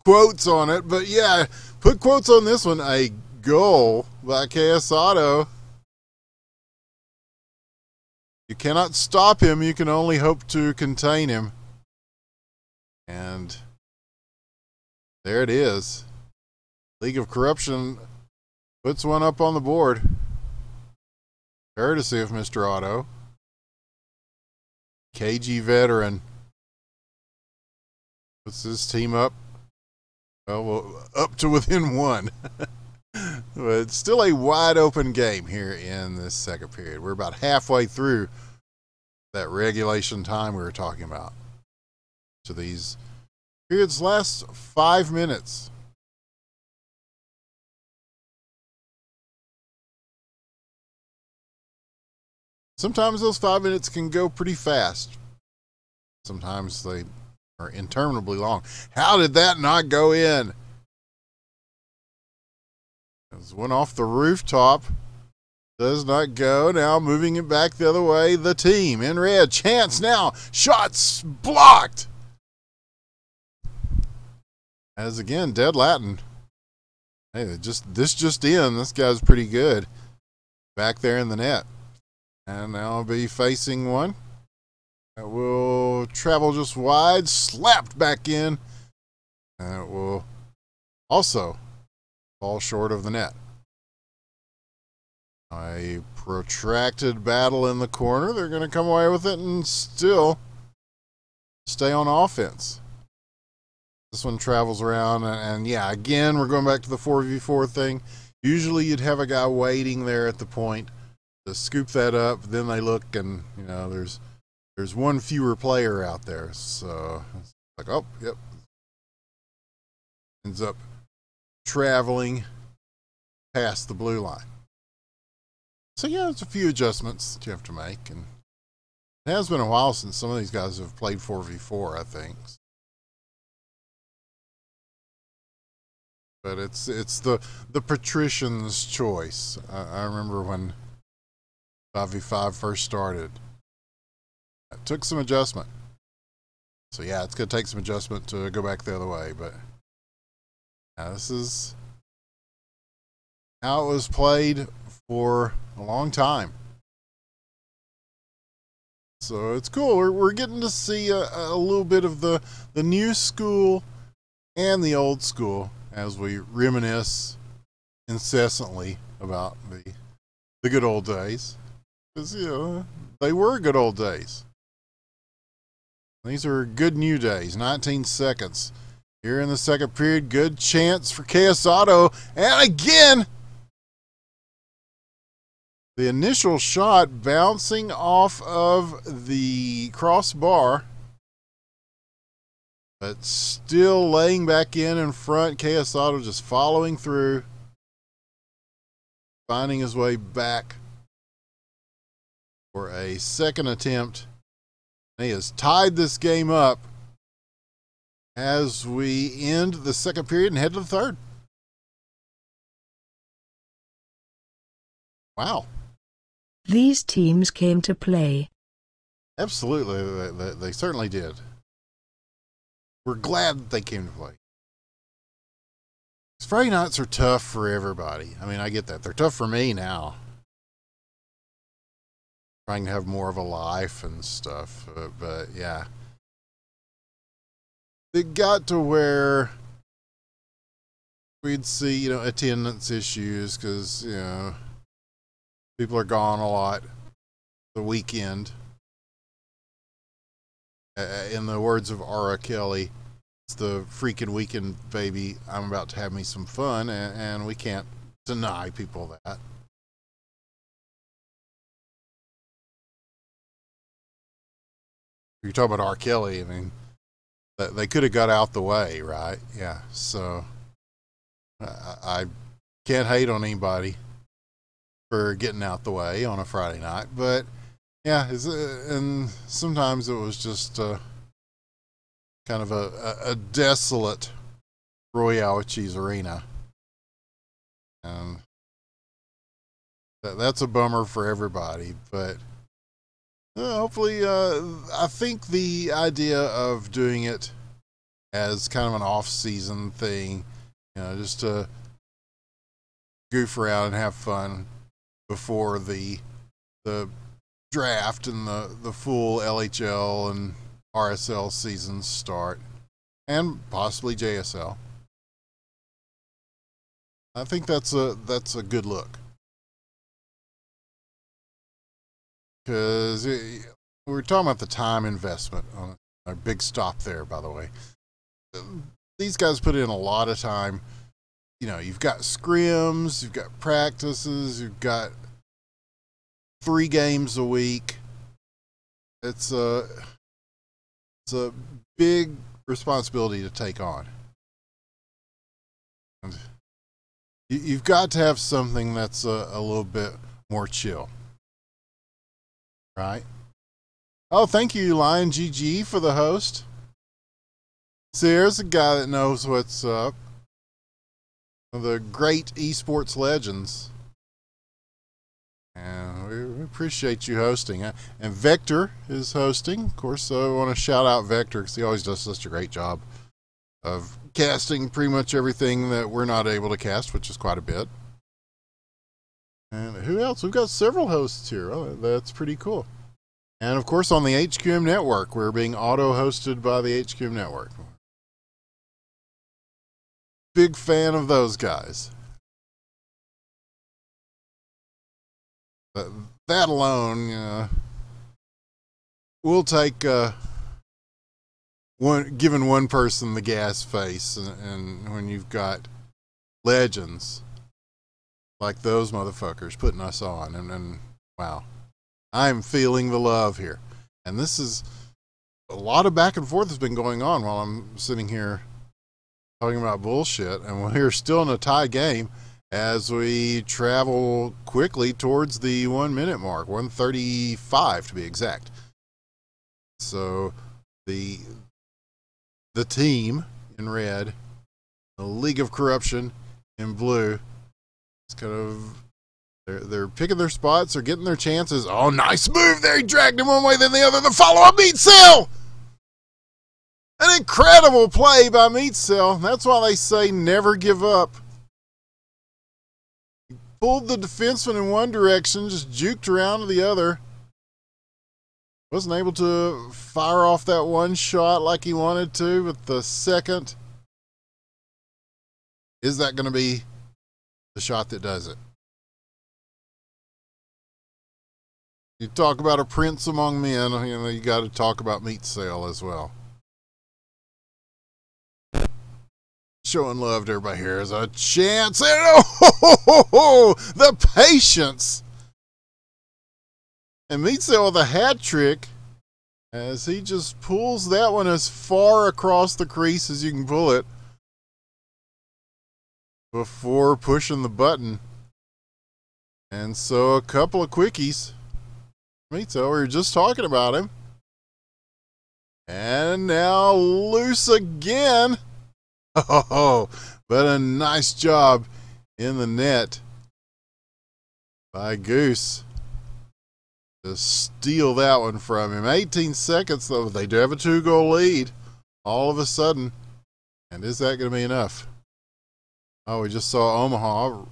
quotes on it. But yeah, put quotes on this one. A goal by KS Auto. You cannot stop him. You can only hope to contain him. And there it is. League of Corruption puts one up on the board. Courtesy of Mr. Auto. KG veteran puts his team up, well, up to within one. But it's still a wide open game here in this second period. We're about halfway through that regulation time we were talking about. So these periods last 5 minutes. Sometimes those 5 minutes can go pretty fast. Sometimes they are interminably long. How did that not go in? There's one off the rooftop. Does not go. Now moving it back the other way. The team in red. Chance now. Shots blocked. As again, Dead Latin. Hey, this just in. This guy's pretty good. Back there in the net. And now I'll be facing one that will travel just wide, slapped back in, and it will also fall short of the net. A protracted battle in the corner. They're going to come away with it and still stay on offense. This one travels around, and yeah, again, we're going back to the 4v4 thing. Usually you'd have a guy waiting there at the point to scoop that up, then they look and, there's one fewer player out there. So it's like, oh, yep. Ends up traveling past the blue line. So yeah, it's a few adjustments that you have to make. And it has been a while since some of these guys have played 4v4, I think. But it's the patrician's choice. I remember when 5v5 first started. It took some adjustment. So yeah, it's going to take some adjustment to go back the other way. But yeah, this is how it was played for a long time. So it's cool. We're getting to see a little bit of the new school and the old school as we reminisce incessantly about the good old days. Because, they were good old days. These are good new days. 19 seconds. Here in the second period, good chance for KS Auto. And again, the initial shot bouncing off of the crossbar, but still laying back in front. KS Auto just following through, finding his way back for a second attempt. He has tied this game up as we end the second period and head to the third. Wow. These teams came to play. Absolutely, they certainly did. we're glad that they came to play. Friday nights are tough for everybody. I mean, I get that. They're tough for me now. Trying to have more of a life and stuff. But yeah. It got to where we'd see, attendance issues because, people are gone a lot the weekend. In the words of R. Kelly, it's the freaking weekend, baby. I'm about to have me some fun, and we can't deny people that. You're talking about R. Kelly, I mean, they could have got out the way, right? Yeah, so I can't hate on anybody for getting out the way on a Friday night, but yeah, and sometimes it was just kind of a desolate Royale Cheese Arena, and that's a bummer for everybody. But hopefully, I think the idea of doing it as kind of an off-season thing, just to goof around and have fun before the draft and the full LHL and RSL seasons start, and possibly JSL. I think that's a good look, because we were talking about the time investment on a big stop there. By the way, these guys put in a lot of time. You've got scrims, you've got practices, you've got 3 games a week. It's a big responsibility to take on. And you've got to have something that's a little bit more chill, right? Oh, thank you, Lion GG, for the host. See, there's a guy that knows what's up. The great esports legends. And we appreciate you hosting. And Vector is hosting. Of course, I want to shout out Vector because he always does such a great job of casting pretty much everything that we're not able to cast, which is quite a bit. And who else? We've got several hosts here. Oh, that's pretty cool. And of course, on the HQM network, we're being auto-hosted by the HQM network. Big fan of those guys. That alone, we'll take giving one person the gas face, and when you've got legends like those motherfuckers putting us on, and wow, I'm feeling the love here. And this is a lot of back and forth has been going on while I'm sitting here talking about bullshit, and we're still in a tie game as we travel quickly towards the 1 minute mark, 1:35 to be exact. So the team in red, the League of Corruption in blue, it's kind of they're picking their spots, they're getting their chances. Oh, nice move there! He dragged him one way, then the other. The follow-up Meat Cell! An incredible play by Meat Cell. That's why they say never give up. He pulled the defenseman in one direction, just juked around to the other. Wasn't able to fire off that one shot like he wanted to, but the second, is that going to be the shot that does it? You talk about a prince among men, you got to talk about Meat Cell as well. Showing love to everybody here is a chance. And the patience. And Meat Cell with a hat trick as he just pulls that one as far across the crease as you can pull it before pushing the button. And so a couple of quickies. Meat Cell, we were just talking about him. And now loose again. Oh, but a nice job in the net by Goose to steal that one from him. 18 seconds, though. They do have a 2-goal lead all of a sudden. And is that going to be enough? Oh, we just saw Omaha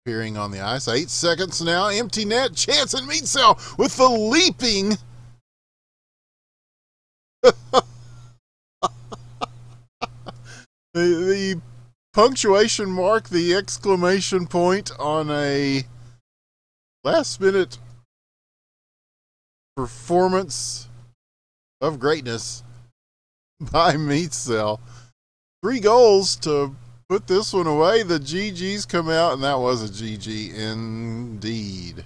appearing on the ice. 8 seconds now. Empty net. Chance and Meat Cell with the leaping. the punctuation mark, the exclamation point on a last minute performance of greatness by Meat Cell. 3 goals to put this one away. The GGs come out, and that was a GG indeed.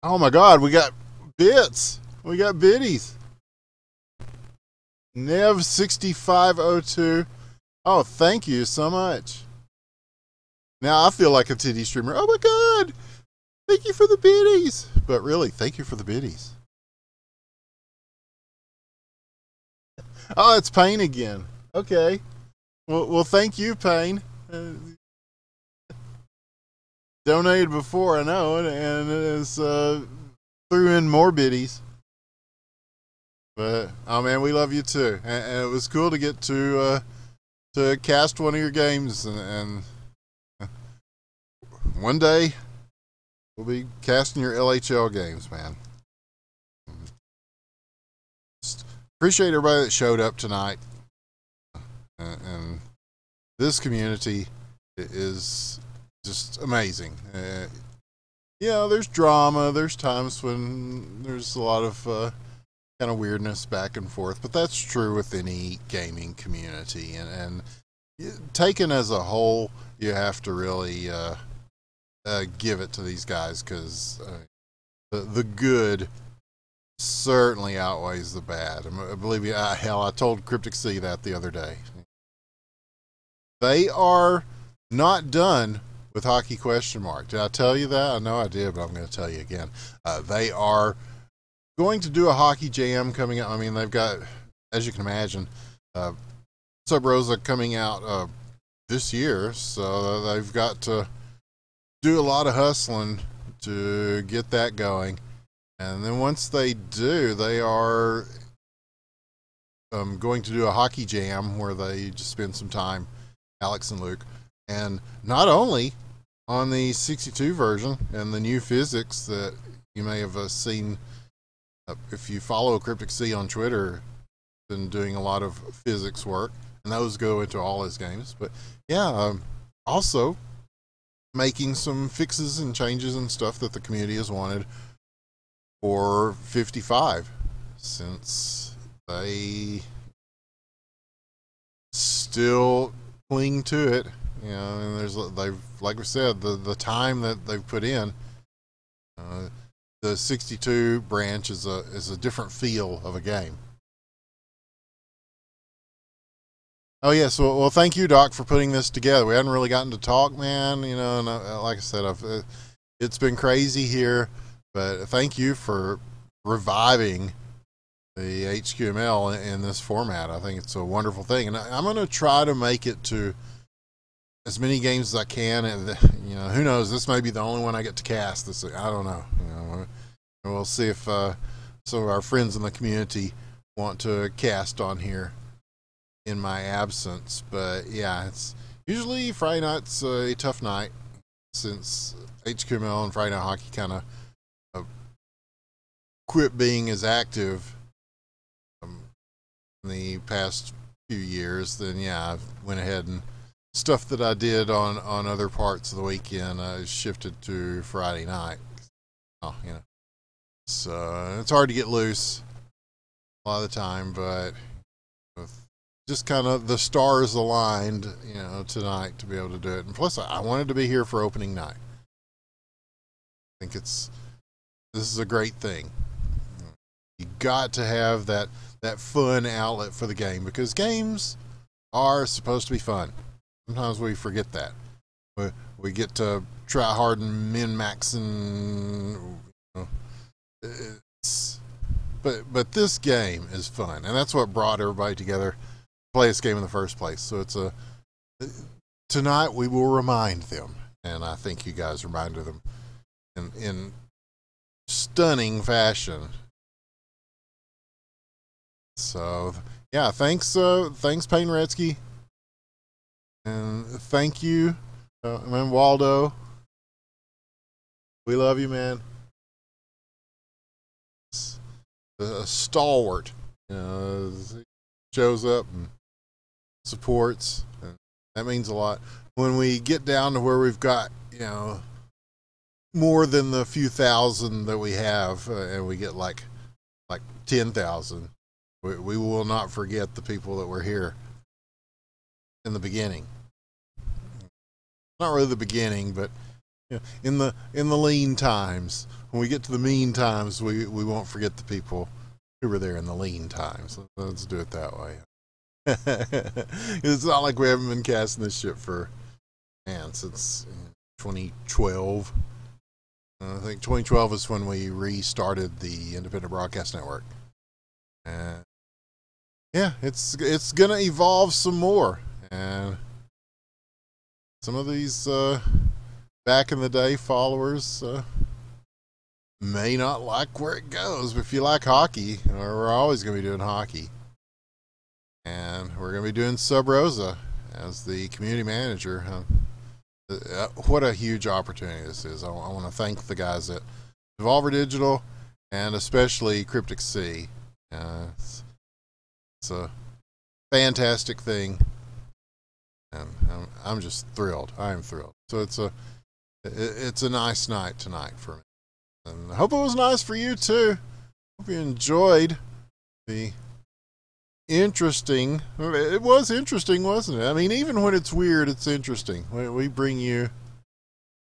Oh my God, we got bits. We got biddies. Nev6502. Oh, thank you so much. Now I feel like a titty streamer. Oh my God. Thank you for the biddies. But really, thank you for the biddies. Oh, it's Payne again. Okay. Well, thank you, Payne. Donated before, I know, and it is threw in more biddies. But oh man, we love you too, and it was cool to get to cast one of your games, and one day we'll be casting your LHL games, man. Just appreciate everybody that showed up tonight, and this community is just amazing. You know, there's drama. There's times when there's a lot of kind of weirdness back and forth, but that's true with any gaming community. And taken as a whole, you have to really give it to these guys, because the good certainly outweighs the bad. I believe you. Hell, I told Cryptic C that the other day. They are not done with Hockey ? Did I tell you that? I know I did, but I'm going to tell you again. They are going to do a hockey jam coming out. I mean, they've got, as you can imagine, Sub Rosa coming out this year, so they've got to do a lot of hustling to get that going. And then once they do, they are going to do a hockey jam where they just spend some time, Alex and Luke, and not only on the 62 version and the new physics that you may have seen if you follow Cryptic C on Twitter, been doing a lot of physics work, and those go into all his games. But yeah, also making some fixes and changes and stuff that the community has wanted for 55, since they still cling to it. You know, and they've, like we said, the time that they've put in. The 62 branch is a different feel of a game. Oh yes, well thank you, Doc, for putting this together. We hadn't really gotten to talk, man. You know, and like I said, it's been crazy here, but thank you for reviving the HQML in this format. I think it's a wonderful thing, and I'm going to try to make it to as many games as I can. And you know, who knows? This may be the only one I get to cast. This, I don't know. You know, we'll see if some of our friends in the community want to cast on here in my absence. But yeah, it's usually Friday night's a tough night, since HQML and Friday Night Hockey kind of quit being as active in the past few years. Then yeah, I went ahead and stuff that I did on other parts of the weekend shifted to Friday night. Oh, you know, so it's hard to get loose a lot of the time, but with just kind of the stars aligned, you know, tonight to be able to do it. And plus, I wanted to be here for opening night. I think this is a great thing. You got to have that fun outlet for the game, because games are supposed to be fun. Sometimes we forget that. We get to try hard and min-max, and you know, but this game is fun, and that's what brought everybody together to play this game in the first place. So tonight we will remind them, and I think you guys reminded them in stunning fashion. So, yeah, thanks Payne Retzky, and thank you, man, Waldo. We love you, man. A stalwart, shows up and supports, and that means a lot. When we get down to where we've got, more than the few thousand that we have, and we get like 10,000, we will not forget the people that were here in the beginning. Not really the beginning, but in the lean times. When we get to the mean times, we won't forget the people who were there in the lean times. Let's do it that way. It's not like we haven't been casting this shit since 2012. I think 2012 is when we restarted the Independent Broadcast Network. And yeah, it's gonna evolve some more, and some of these back in the day followers may not like where it goes, but if you like hockey, we're always going to be doing hockey. And we're going to be doing Sub Rosa as the community manager. What a huge opportunity this is. I want to thank the guys at Devolver Digital, and especially Cryptic Sea. It's a fantastic thing, and I'm just thrilled. I am thrilled. So it's a nice night tonight for me. And I hope it was nice for you too. Hope you enjoyed the interesting. It was interesting, wasn't it? I mean, even when it's weird, it's interesting. We bring you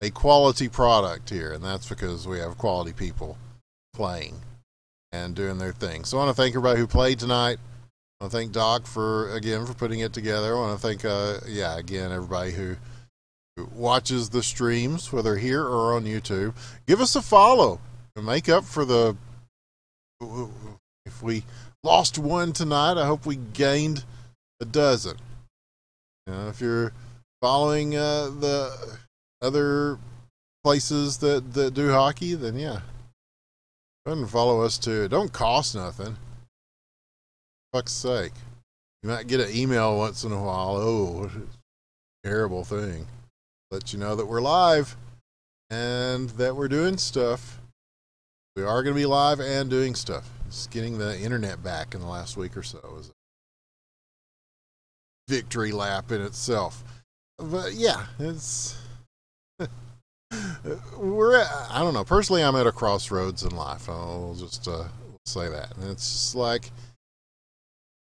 a quality product here, and that's because we have quality people playing and doing their thing. So I want to thank everybody who played tonight. I want to thank Doc for putting it together. I want to thank again everybody who watches the streams, whether here or on YouTube. Give us a follow and make up for if we lost one tonight, I hope we gained a dozen. If you're following the other places that do hockey, then yeah, go ahead and follow us too. It don't cost nothing. For fuck's sake. You might get an email once in a while. Oh, terrible thing. Let you know that we're live and that we're doing stuff. We are going to be live and doing stuff. Just getting the internet back in the last week or so was a victory lap in itself. But yeah, it's I don't know. Personally, I'm at a crossroads in life. I'll just say that. And it's just like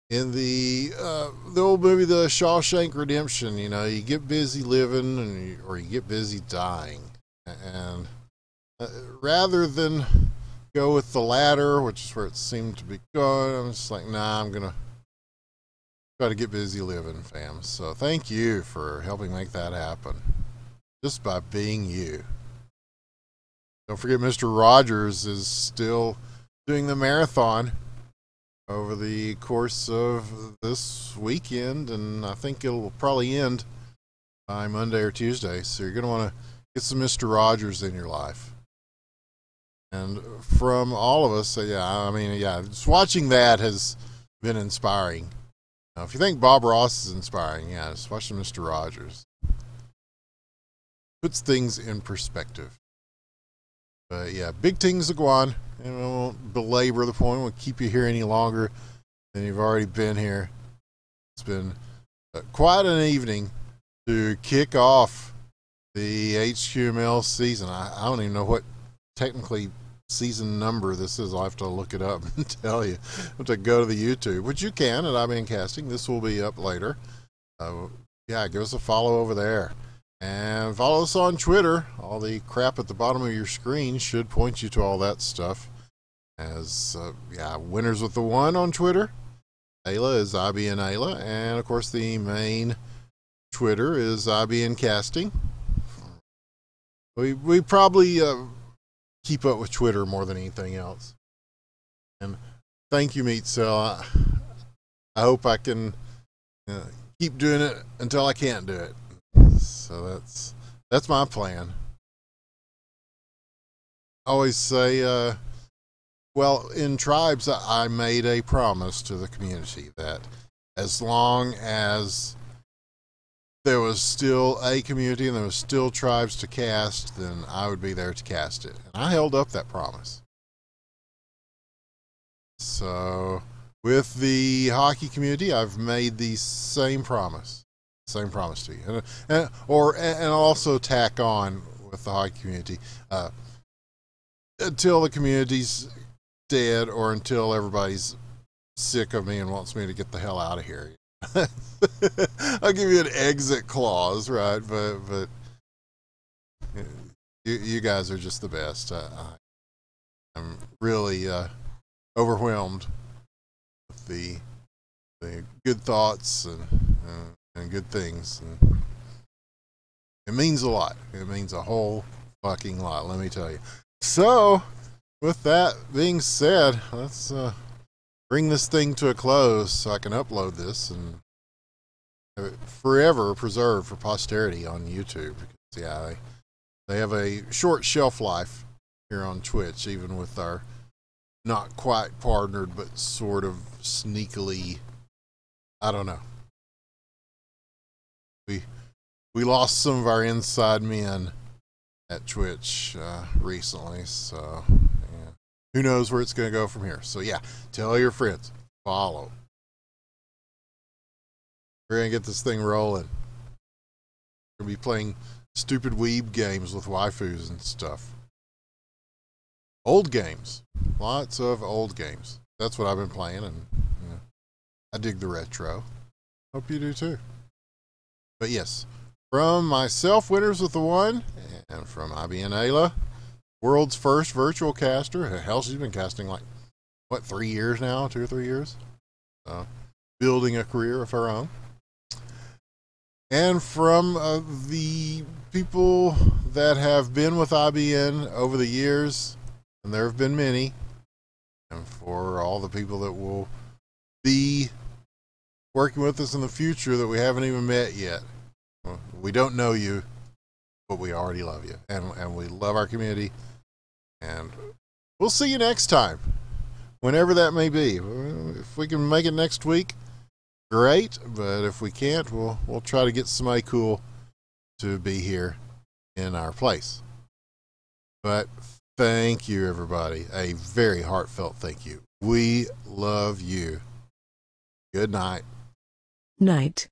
in the old movie, The Shawshank Redemption, you get busy living or you get busy dying. And rather than go with the latter, which is where it seemed to be going, I'm just like, nah, I'm going to try to get busy living, fam. So thank you for helping make that happen. Just by being you. Don't forget, Mr. Rogers is still doing the marathon over the course of this weekend, and I think it'll probably end by Monday or Tuesday. So you're going to want to get some Mr. Rogers in your life. And from all of us, just watching that has been inspiring. Now, if you think Bob Ross is inspiring, just watch some Mr. Rogers. Puts things in perspective. But yeah, big things go on. And I won't belabor the point. I won't keep you here any longer than you've already been here. It's been quite an evening to kick off the HQML season. I don't even know what technically season number this is. I'll have to look it up and tell you. I'll have to go to the YouTube, which you can at IBN Casting. This will be up later. Give us a follow over there. And follow us on Twitter. All the crap at the bottom of your screen should point you to all that stuff. As, Winners with the One on Twitter. Ayla is IBN Ayla. And, of course, the main Twitter is IBN Casting. We probably keep up with Twitter more than anything else. And thank you, Meat Cell. I hope I can keep doing it until I can't do it. So that's my plan. I always say Well, in tribes, I made a promise to the community that as long as there was still a community and there was still tribes to cast, then I would be there to cast it. And I held up that promise. So with the hockey community, I've made the same promise. Same promise to you. And also tack on with the hockey community. Until the community's dead or until everybody's sick of me and wants me to get the hell out of here. I'll give you an exit clause, right? But you guys are just the best. I'm really overwhelmed with the good thoughts and good things. And it means a lot. It means a whole fucking lot, let me tell you. So, with that being said, let's bring this thing to a close so I can upload this and have it forever preserved for posterity on YouTube. Because, yeah, they have a short shelf life here on Twitch, even with our not quite partnered but sort of sneakily, I don't know. We lost some of our inside men at Twitch recently, so yeah. Who knows where it's going to go from here. So yeah, tell your friends, follow. We're going to get this thing rolling. We're going to be playing stupid weeb games with waifus and stuff. Old games. Lots of old games. That's what I've been playing, and you know, I dig the retro. Hope you do too. But yes, from myself, Winners with the One, and from IBN Ayla, world's first virtual caster. Hell, she's been casting like, what, 3 years now? 2 or 3 years? Building a career of her own. And from the people that have been with IBN over the years, and there have been many, and for all the people that will be working with us in the future that we haven't even met yet. We don't know you, but we already love you, and we love our community, and we'll see you next time, whenever that may be. If we can make it next week, great, but if we can't, we'll try to get somebody cool to be here in our place. But thank you, everybody. A very heartfelt thank you. We love you. Good night. Night.